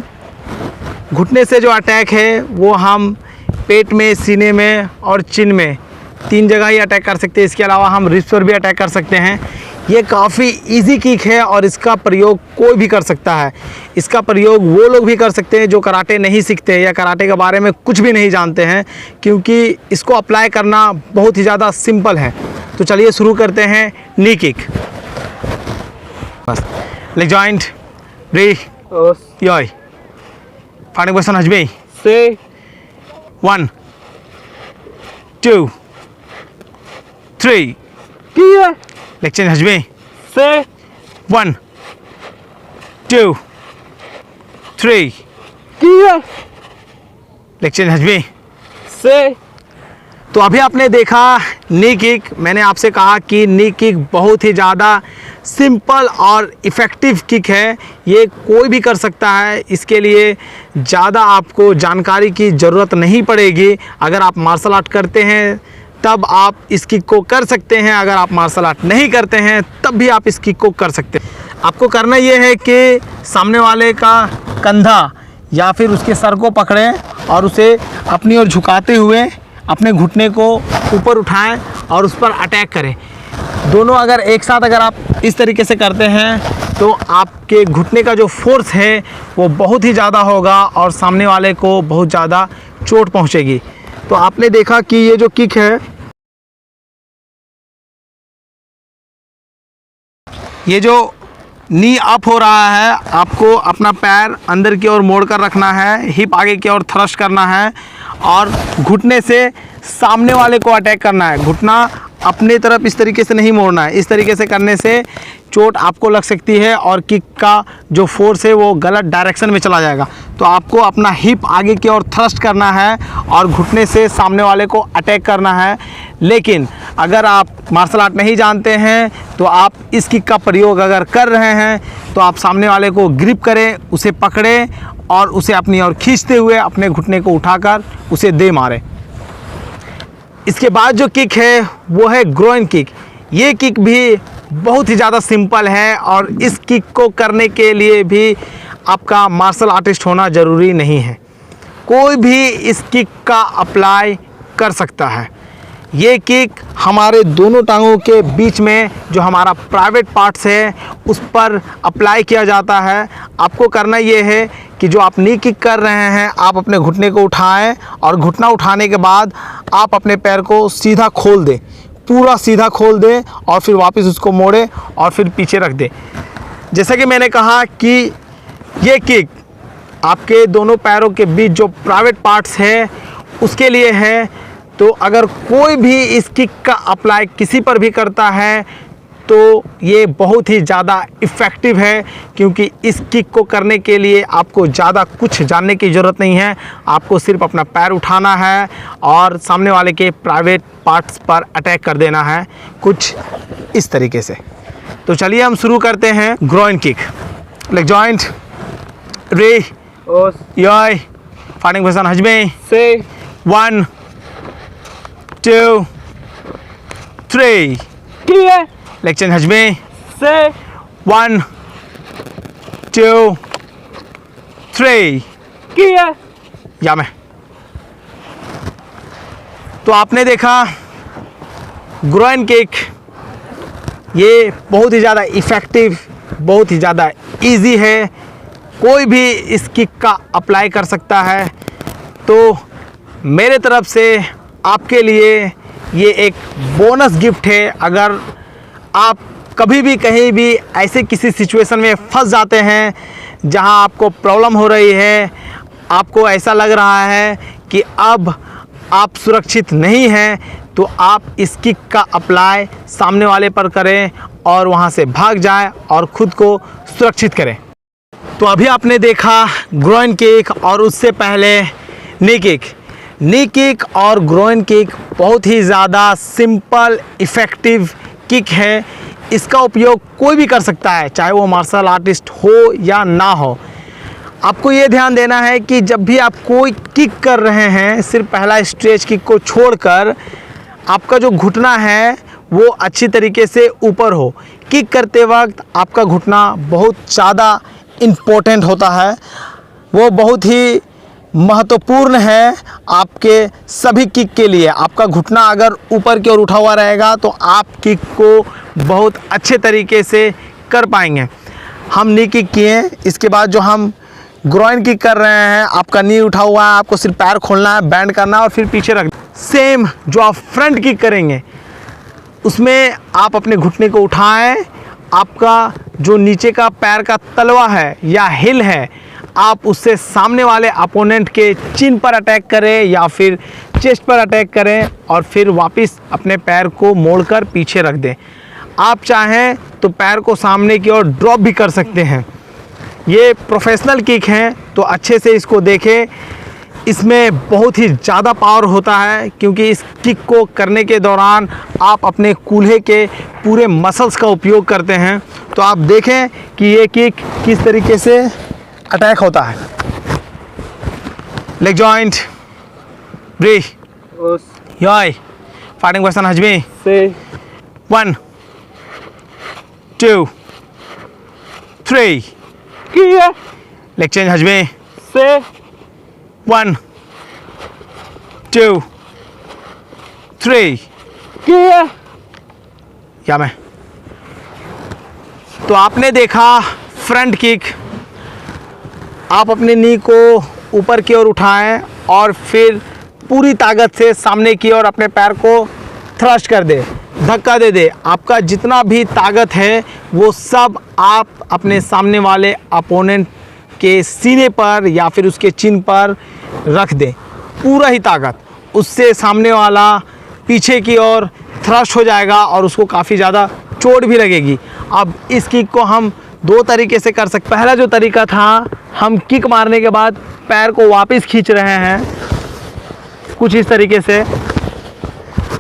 घुटने से जो अटैक है वो हम पेट में, सीने में और चिन में 3 जगह ही अटैक कर सकते हैं। इसके अलावा हम रिब्स पर भी अटैक कर सकते हैं। ये काफ़ी इजी किक है और इसका प्रयोग कोई भी कर सकता है। इसका प्रयोग वो लोग भी कर सकते हैं जो कराटे नहीं सीखते या कराटे के बारे में कुछ भी नहीं जानते हैं, क्योंकि इसको अप्लाई करना बहुत ही ज़्यादा सिंपल है। तो चलिए शुरू करते हैं नी किक। बस लेग जॉइंट, ब्री योय, फाइटिंग पोजीशन हजबी से 1 2 3 किया लेग चेंज हजबी से 1 2 3 किया लेग चेंज हजबी से। तो अभी आपने देखा नी किक। मैंने आपसे कहा कि नी किक बहुत ही ज़्यादा सिंपल और इफ़ेक्टिव किक है। ये कोई भी कर सकता है। इसके लिए ज़्यादा आपको जानकारी की ज़रूरत नहीं पड़ेगी। अगर आप मार्शल आर्ट करते हैं तब आप इस किक को कर सकते हैं। अगर आप मार्शल आर्ट नहीं करते हैं तब भी आप इस किक को कर सकते हैं। आपको करना ये है कि सामने वाले का कंधा या फिर उसके सर को पकड़ें और उसे अपनी ओर झुकाते हुए अपने घुटने को ऊपर उठाएं और उस पर अटैक करें। दोनों अगर एक साथ अगर आप इस तरीके से करते हैं तो आपके घुटने का जो फोर्स है वो बहुत ही ज़्यादा होगा और सामने वाले को बहुत ज़्यादा चोट पहुंचेगी। तो आपने देखा कि ये जो किक है, ये जो नी अप हो रहा है, आपको अपना पैर अंदर की ओर मोड़ कर रखना है, हिप आगे की ओर थ्रस्ट करना है और घुटने से सामने वाले को अटैक करना है। घुटना अपने तरफ इस तरीके से नहीं मोड़ना है। इस तरीके से करने से चोट आपको लग सकती है और किक का जो फोर्स है वो गलत डायरेक्शन में चला जाएगा। तो आपको अपना हिप आगे की ओर थ्रस्ट करना है और घुटने से सामने वाले को अटैक करना है। लेकिन अगर आप मार्शल आर्ट नहीं जानते हैं तो आप इस किक का प्रयोग अगर कर रहे हैं तो आप सामने वाले को ग्रिप करें, उसे पकड़ें और उसे अपनी ओर खींचते हुए अपने घुटने को उठाकर उसे दे मारें। इसके बाद जो किक है वो है ग्रोइन किक। ये किक भी बहुत ही ज़्यादा सिंपल है और इस किक को करने के लिए भी आपका मार्शल आर्टिस्ट होना ज़रूरी नहीं है। कोई भी इस किक का अप्लाई कर सकता है। ये किक हमारे दोनों टांगों के बीच में जो हमारा प्राइवेट पार्ट्स है उस पर अप्लाई किया जाता है। आपको करना ये है कि जो आप नी किक कर रहे हैं आप अपने घुटने को उठाएं और घुटना उठाने के बाद आप अपने पैर को सीधा खोल दें, पूरा सीधा खोल दें और फिर वापस उसको मोड़ें और फिर पीछे रख दें। जैसा कि मैंने कहा कि ये किक आपके दोनों पैरों के बीच जो प्राइवेट पार्ट्स है उसके लिए है। तो अगर कोई भी इस किक का अप्लाई किसी पर भी करता है तो ये बहुत ही ज़्यादा इफ़ेक्टिव है, क्योंकि इस किक को करने के लिए आपको ज़्यादा कुछ जानने की ज़रूरत नहीं है। आपको सिर्फ अपना पैर उठाना है और सामने वाले के प्राइवेट पार्ट्स पर अटैक कर देना है, कुछ इस तरीके से। तो चलिए हम शुरू करते हैं ग्रोइन किक। लेग जॉइंट, रे योय, फाइटिंग पोजीशन हजमे से 1 2 3 किए लेग चेंज हजमी से 1 2 3 किए या मैं। तो आपने देखा ग्रोइन किक, ये बहुत ही ज़्यादा इफ़ेक्टिव, बहुत ही ज़्यादा इजी है, कोई भी इस किक का अप्लाई कर सकता है। तो मेरे तरफ से आपके लिए ये एक बोनस गिफ्ट है। अगर आप कभी भी कहीं भी ऐसे किसी सिचुएशन में फंस जाते हैं जहां आपको प्रॉब्लम हो रही है, आपको ऐसा लग रहा है कि अब आप सुरक्षित नहीं हैं, तो आप इस किक का अप्लाई सामने वाले पर करें और वहां से भाग जाएं और ख़ुद को सुरक्षित करें। तो अभी आपने देखा ग्रोइन किक और उससे पहले नी किक। नी किक और ग्रोइन किक बहुत ही ज़्यादा सिंपल इफ़ेक्टिव किक है। इसका उपयोग कोई भी कर सकता है, चाहे वो मार्शल आर्टिस्ट हो या ना हो। आपको ये ध्यान देना है कि जब भी आप कोई किक कर रहे हैं, सिर्फ पहला स्ट्रेच किक को छोड़कर आपका जो घुटना है वो अच्छी तरीके से ऊपर हो। किक करते वक्त आपका घुटना बहुत ज़्यादा इम्पोर्टेंट होता है, वो बहुत ही महत्वपूर्ण है आपके सभी किक के लिए। आपका घुटना अगर ऊपर की ओर उठा हुआ रहेगा तो आप किक को बहुत अच्छे तरीके से कर पाएंगे। हम नी किक किए, इसके बाद जो हम ग्रोइन किक कर रहे हैं, आपका नी उठा हुआ है, आपको सिर्फ पैर खोलना है, बैंड करना है और फिर पीछे रखना। सेम जो आप फ्रंट किक करेंगे उसमें आप अपने घुटने को उठाएं, आपका जो नीचे का पैर का तलवा है या हिल है, आप उससे सामने वाले अपोनेंट के चिन पर अटैक करें या फिर चेस्ट पर अटैक करें और फिर वापस अपने पैर को मोड़कर पीछे रख दें। आप चाहें तो पैर को सामने की ओर ड्रॉप भी कर सकते हैं। ये प्रोफेशनल किक हैं, तो अच्छे से इसको देखें। इसमें बहुत ही ज़्यादा पावर होता है, क्योंकि इस किक को करने के दौरान आप अपने कूल्हे के पूरे मसल्स का उपयोग करते हैं। तो आप देखें कि ये किक किस तरीके से अटैक होता है। लेग जॉइंट, ब्रीथ, उस योय, फाइटिंग पोजीशन हजमी से 1 2 3 किए लेग चेंज हजमी से 1 2 3 किए या मैं। तो आपने देखा फ्रंट किक, आप अपने नी को ऊपर की ओर उठाएं और फिर पूरी ताकत से सामने की ओर अपने पैर को थ्रस्ट कर दे, धक्का दे दे। आपका जितना भी ताकत है वो सब आप अपने सामने वाले अपोनेंट के सीने पर या फिर उसके चिन पर रख दें, पूरा ही ताकत। उससे सामने वाला पीछे की ओर थ्रस्ट हो जाएगा और उसको काफ़ी ज़्यादा चोट भी लगेगी। अब इस किक को हम दो तरीके से कर सकते। पहला जो तरीका था, हम किक मारने के बाद पैर को वापस खींच रहे हैं कुछ इस तरीके से,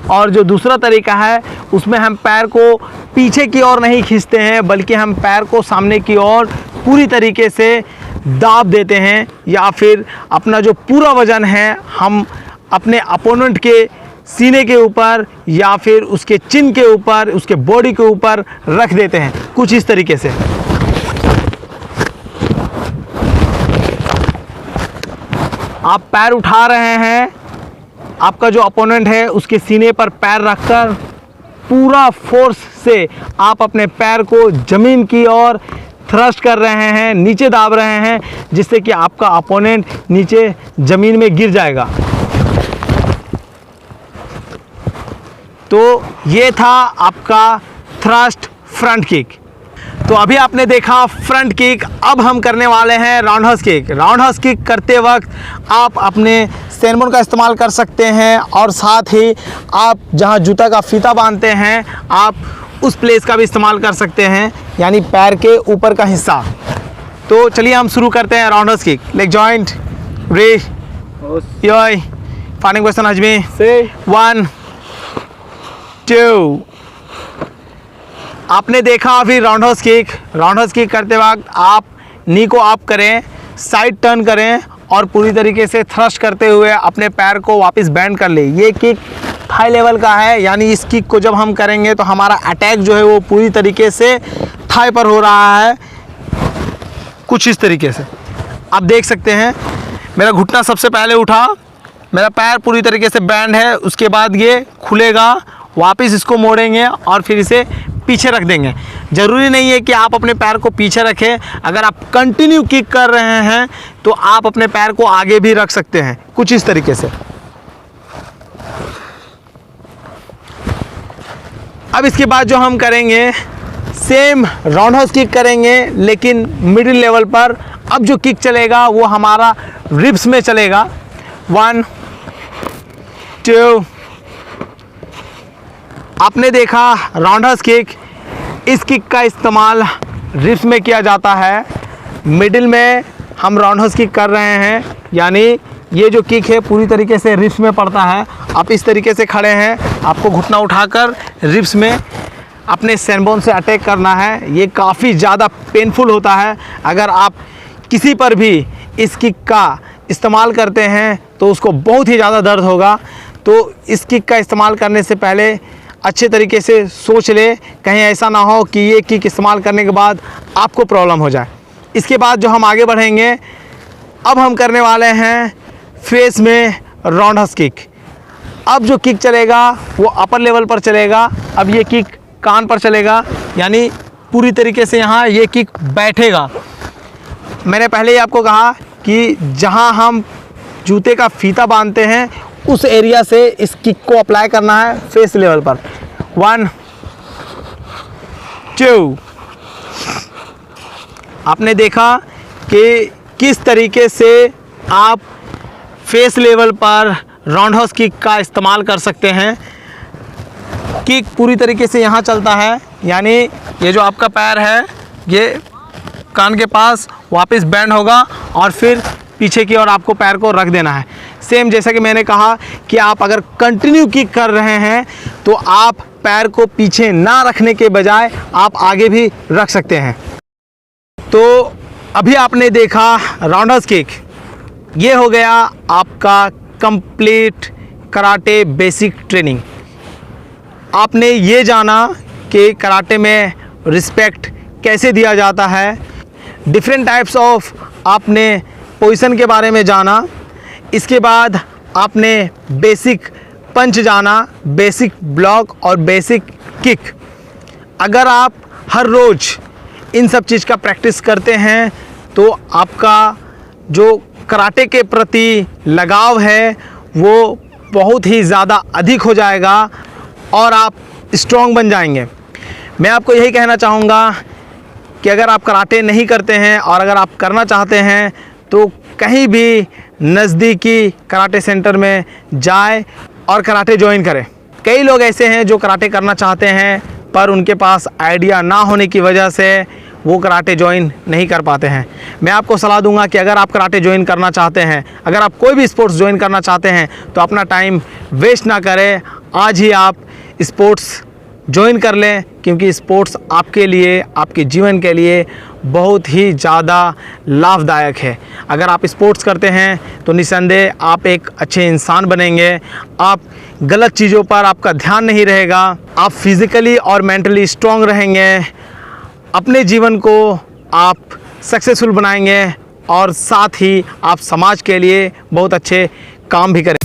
और जो दूसरा तरीका है उसमें हम पैर को पीछे की ओर नहीं खींचते हैं, बल्कि हम पैर को सामने की ओर पूरी तरीके से दाब देते हैं, या फिर अपना जो पूरा वज़न है हम अपने अपोनेंट के सीने के ऊपर या फिर उसके चिन के ऊपर, उसके बॉडी के ऊपर रख देते हैं, कुछ इस तरीके से। आप पैर उठा रहे हैं, आपका जो अपोनेंट है उसके सीने पर पैर रखकर पूरा फोर्स से आप अपने पैर को ज़मीन की ओर थ्रस्ट कर रहे हैं, नीचे दाब रहे हैं, जिससे कि आपका अपोनेंट नीचे ज़मीन में गिर जाएगा। तो ये था आपका थ्रस्ट फ्रंट किक। तो अभी आपने देखा फ्रंट किक, अब हम करने वाले हैं roundhouse kick. Round house kick करते वक्त आप अपने सैनबोन का इस्तेमाल कर सकते हैं और साथ ही आप जहां जूता का फीता बांधते हैं आप उस प्लेस का भी इस्तेमाल कर सकते हैं, यानी पैर के ऊपर का हिस्सा। तो चलिए हम शुरू करते हैं roundhouse kick. Leg joint, breathe, उस योय, फाइटिंग पोजीशन हजमी से 1 2। आपने देखा अभी round house kick. Round house kick करते वक्त आप नी को अप करें, साइड टर्न करें और पूरी तरीके से थ्रस्ट करते हुए अपने पैर को वापस बैंड कर ले। ये किक हाई लेवल का है, यानी इस किक को जब हम करेंगे तो हमारा अटैक जो है वो पूरी तरीके से थाई पर हो रहा है, कुछ इस तरीके से आप देख सकते हैं। मेरा घुटना सबसे पहले उठा, मेरा पैर पूरी तरीके से बैंड है, उसके बाद ये खुलेगा, वापस इसको मोड़ेंगे और फिर इसे पीछे रख देंगे। ज़रूरी नहीं है कि आप अपने पैर को पीछे रखें, अगर आप कंटिन्यू किक कर रहे हैं तो आप अपने पैर को आगे भी रख सकते हैं, कुछ इस तरीके से। अब इसके बाद जो हम करेंगे, सेम राउंडहाउस किक करेंगे लेकिन मिडिल लेवल पर। अब जो किक चलेगा वो हमारा रिब्स में चलेगा। 1 2, आपने देखा राउंडहाउस किक, इस किक का इस्तेमाल रिब्स में किया जाता है। मिडिल में हम राउंडहाउस किक कर रहे हैं, यानी ये जो किक है पूरी तरीके से रिब्स में पड़ता है। आप इस तरीके से खड़े हैं, आपको घुटना उठाकर रिब्स में अपने सैनबोन से अटैक करना है। ये काफ़ी ज़्यादा पेनफुल होता है। अगर आप किसी पर भी इस किक का इस्तेमाल करते हैं तो उसको बहुत ही ज़्यादा दर्द होगा। तो इस किक का इस्तेमाल करने से पहले अच्छे तरीके से सोच ले, कहीं ऐसा ना हो कि ये किक इस्तेमाल करने के बाद आपको प्रॉब्लम हो जाए। इसके बाद जो हम आगे बढ़ेंगे, अब हम करने वाले हैं फेस में राउंडहाउस किक। अब जो किक चलेगा वो अपर लेवल पर चलेगा। अब ये किक कान पर चलेगा, यानी पूरी तरीके से यहाँ ये किक बैठेगा। मैंने पहले ही आपको कहा कि जहाँ हम जूते का फीता बांधते हैं उस एरिया से इस किक को अप्लाई करना है फेस लेवल पर। 1 2, आपने देखा कि किस तरीके से आप फेस लेवल पर राउंडहाउस किक का इस्तेमाल कर सकते हैं। किक पूरी तरीके से यहाँ चलता है, यानी ये जो आपका पैर है ये कान के पास वापस बैंड होगा और फिर पीछे की ओर आपको पैर को रख देना है। सेम जैसा कि मैंने कहा कि आप अगर कंटिन्यू किक कर रहे हैं तो आप पैर को पीछे ना रखने के बजाय आप आगे भी रख सकते हैं। तो अभी आपने देखा राउंडहाउस किक, ये हो गया आपका कंप्लीट कराटे बेसिक ट्रेनिंग। आपने ये जाना कि कराटे में रिस्पेक्ट कैसे दिया जाता है, डिफरेंट टाइप्स ऑफ आपने पोजीशन के बारे में जाना। इसके बाद आपने बेसिक पंच जाना, बेसिक ब्लॉक और बेसिक किक। अगर आप हर रोज़ इन सब चीज़ का प्रैक्टिस करते हैं तो आपका जो कराटे के प्रति लगाव है वो बहुत ही ज़्यादा अधिक हो जाएगा और आप स्ट्रॉन्ग बन जाएंगे। मैं आपको यही कहना चाहूँगा कि अगर आप कराटे नहीं करते हैं और अगर आप करना चाहते हैं तो कहीं भी नज़दीकी कराटे सेंटर में जाए और कराटे ज्वाइन करें। कई लोग ऐसे हैं जो कराटे करना चाहते हैं पर उनके पास आइडिया ना होने की वजह से वो कराटे ज्वाइन नहीं कर पाते हैं। मैं आपको सलाह दूंगा कि अगर आप कराटे ज्वाइन करना चाहते हैं, अगर आप कोई भी स्पोर्ट्स ज्वाइन करना चाहते हैं तो अपना टाइम वेस्ट ना करें, आज ही आप स्पोर्ट्स ज्वाइन कर लें, क्योंकि स्पोर्ट्स आपके लिए, आपके जीवन के लिए बहुत ही ज़्यादा लाभदायक है। अगर आप स्पोर्ट्स करते हैं तो निस्संदेह आप एक अच्छे इंसान बनेंगे, आप गलत चीज़ों पर आपका ध्यान नहीं रहेगा, आप फिज़िकली और मेंटली स्ट्रॉन्ग रहेंगे, अपने जीवन को आप सक्सेसफुल बनाएंगे और साथ ही आप समाज के लिए बहुत अच्छे काम भी करेंगे।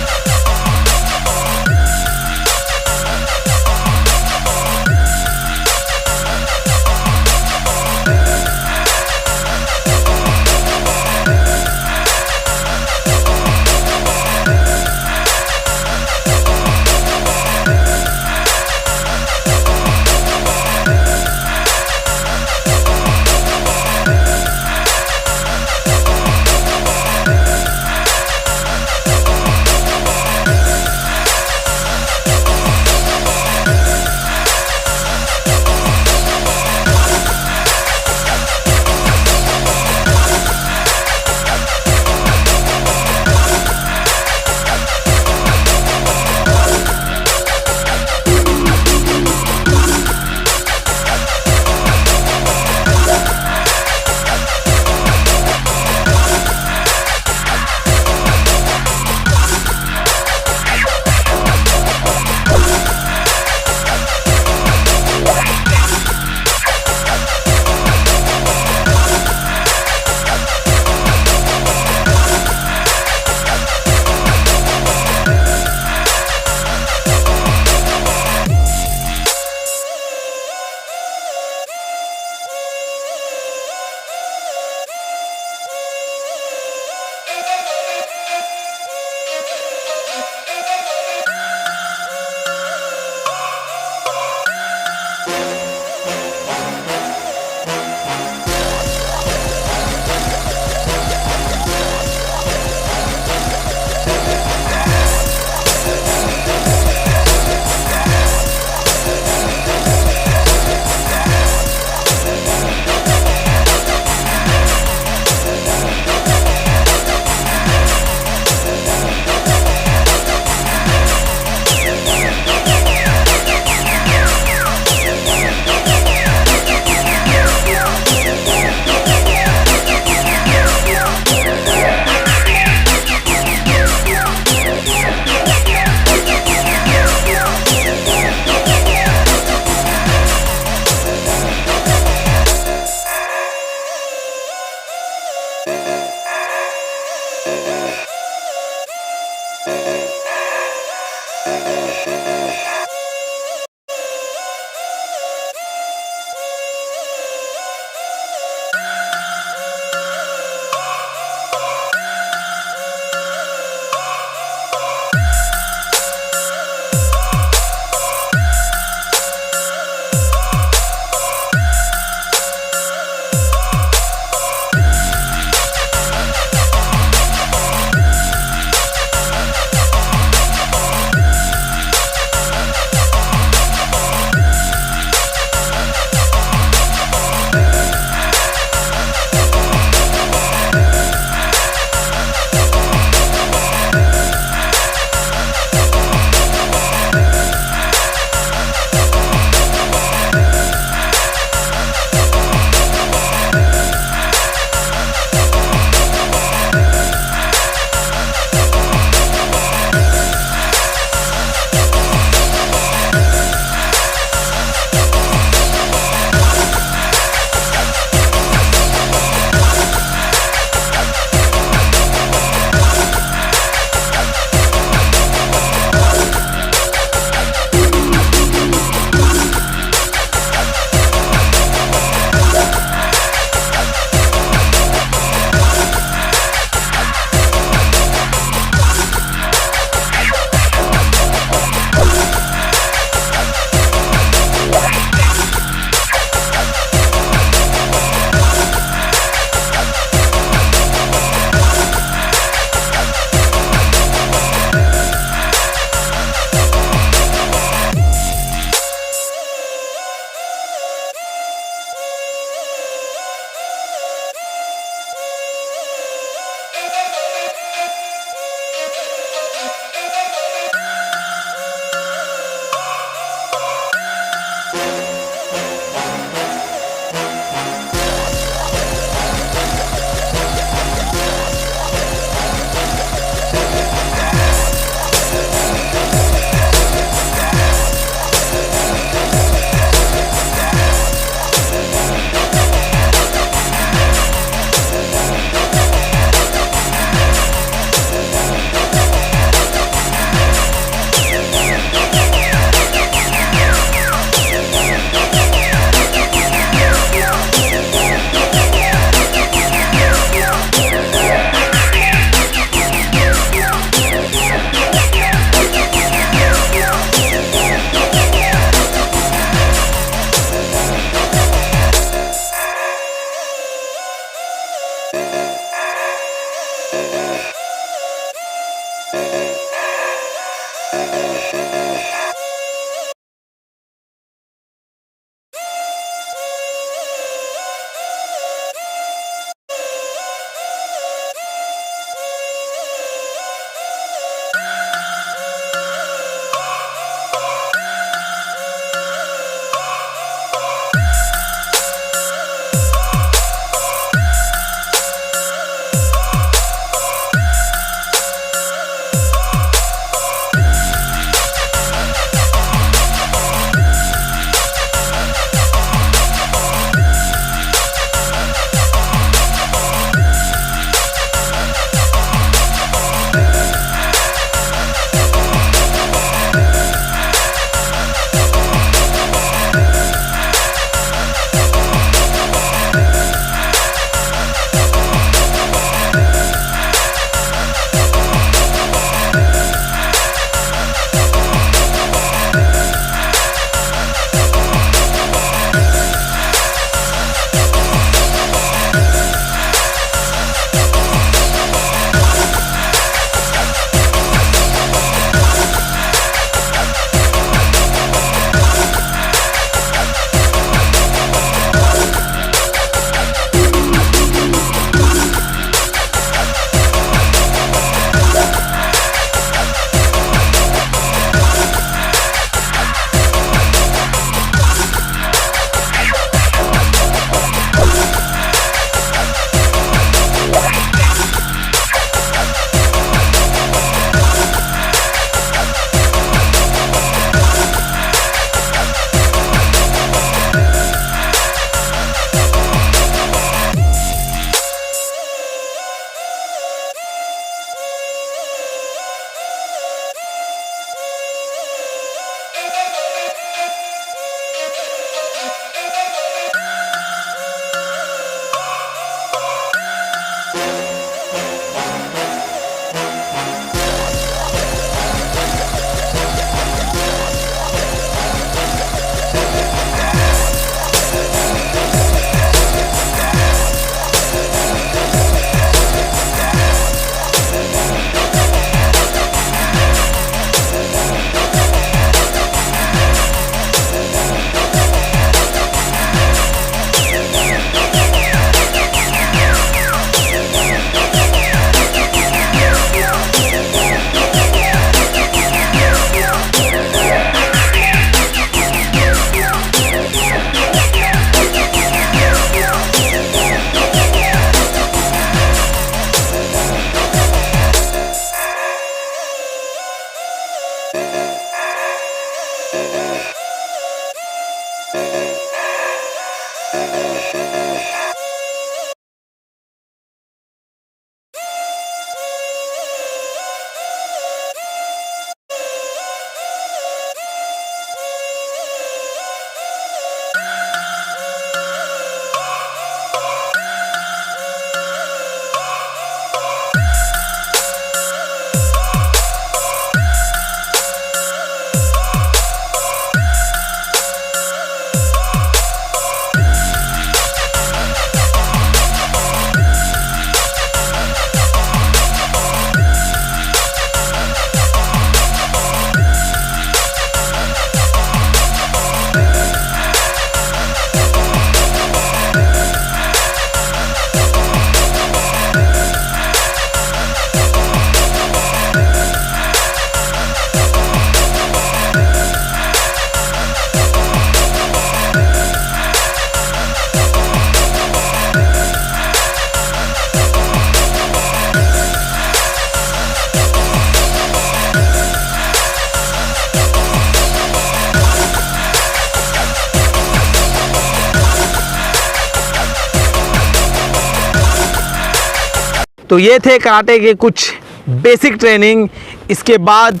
तो ये थे कराटे के कुछ बेसिक ट्रेनिंग। इसके बाद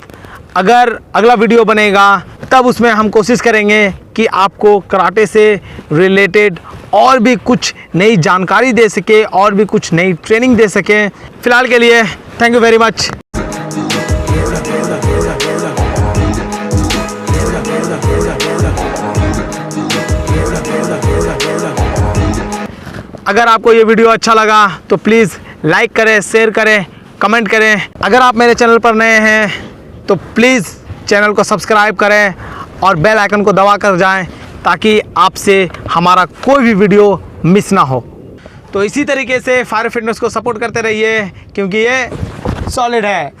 अगर अगला वीडियो बनेगा तब उसमें हम कोशिश करेंगे कि आपको कराटे से रिलेटेड और भी कुछ नई जानकारी दे सके और भी कुछ नई ट्रेनिंग दे सकें। फ़िलहाल के लिए थैंक यू वेरी मच। अगर आपको ये वीडियो अच्छा लगा तो प्लीज़ लाइक करें, शेयर करें, कमेंट करें। अगर आप मेरे चैनल पर नए हैं तो प्लीज़ चैनल को सब्सक्राइब करें और बेल आइकन को दबा कर जाएं ताकि आपसे हमारा कोई भी वीडियो मिस ना हो। तो इसी तरीके से फायर फिटनेस को सपोर्ट करते रहिए क्योंकि ये सॉलिड है।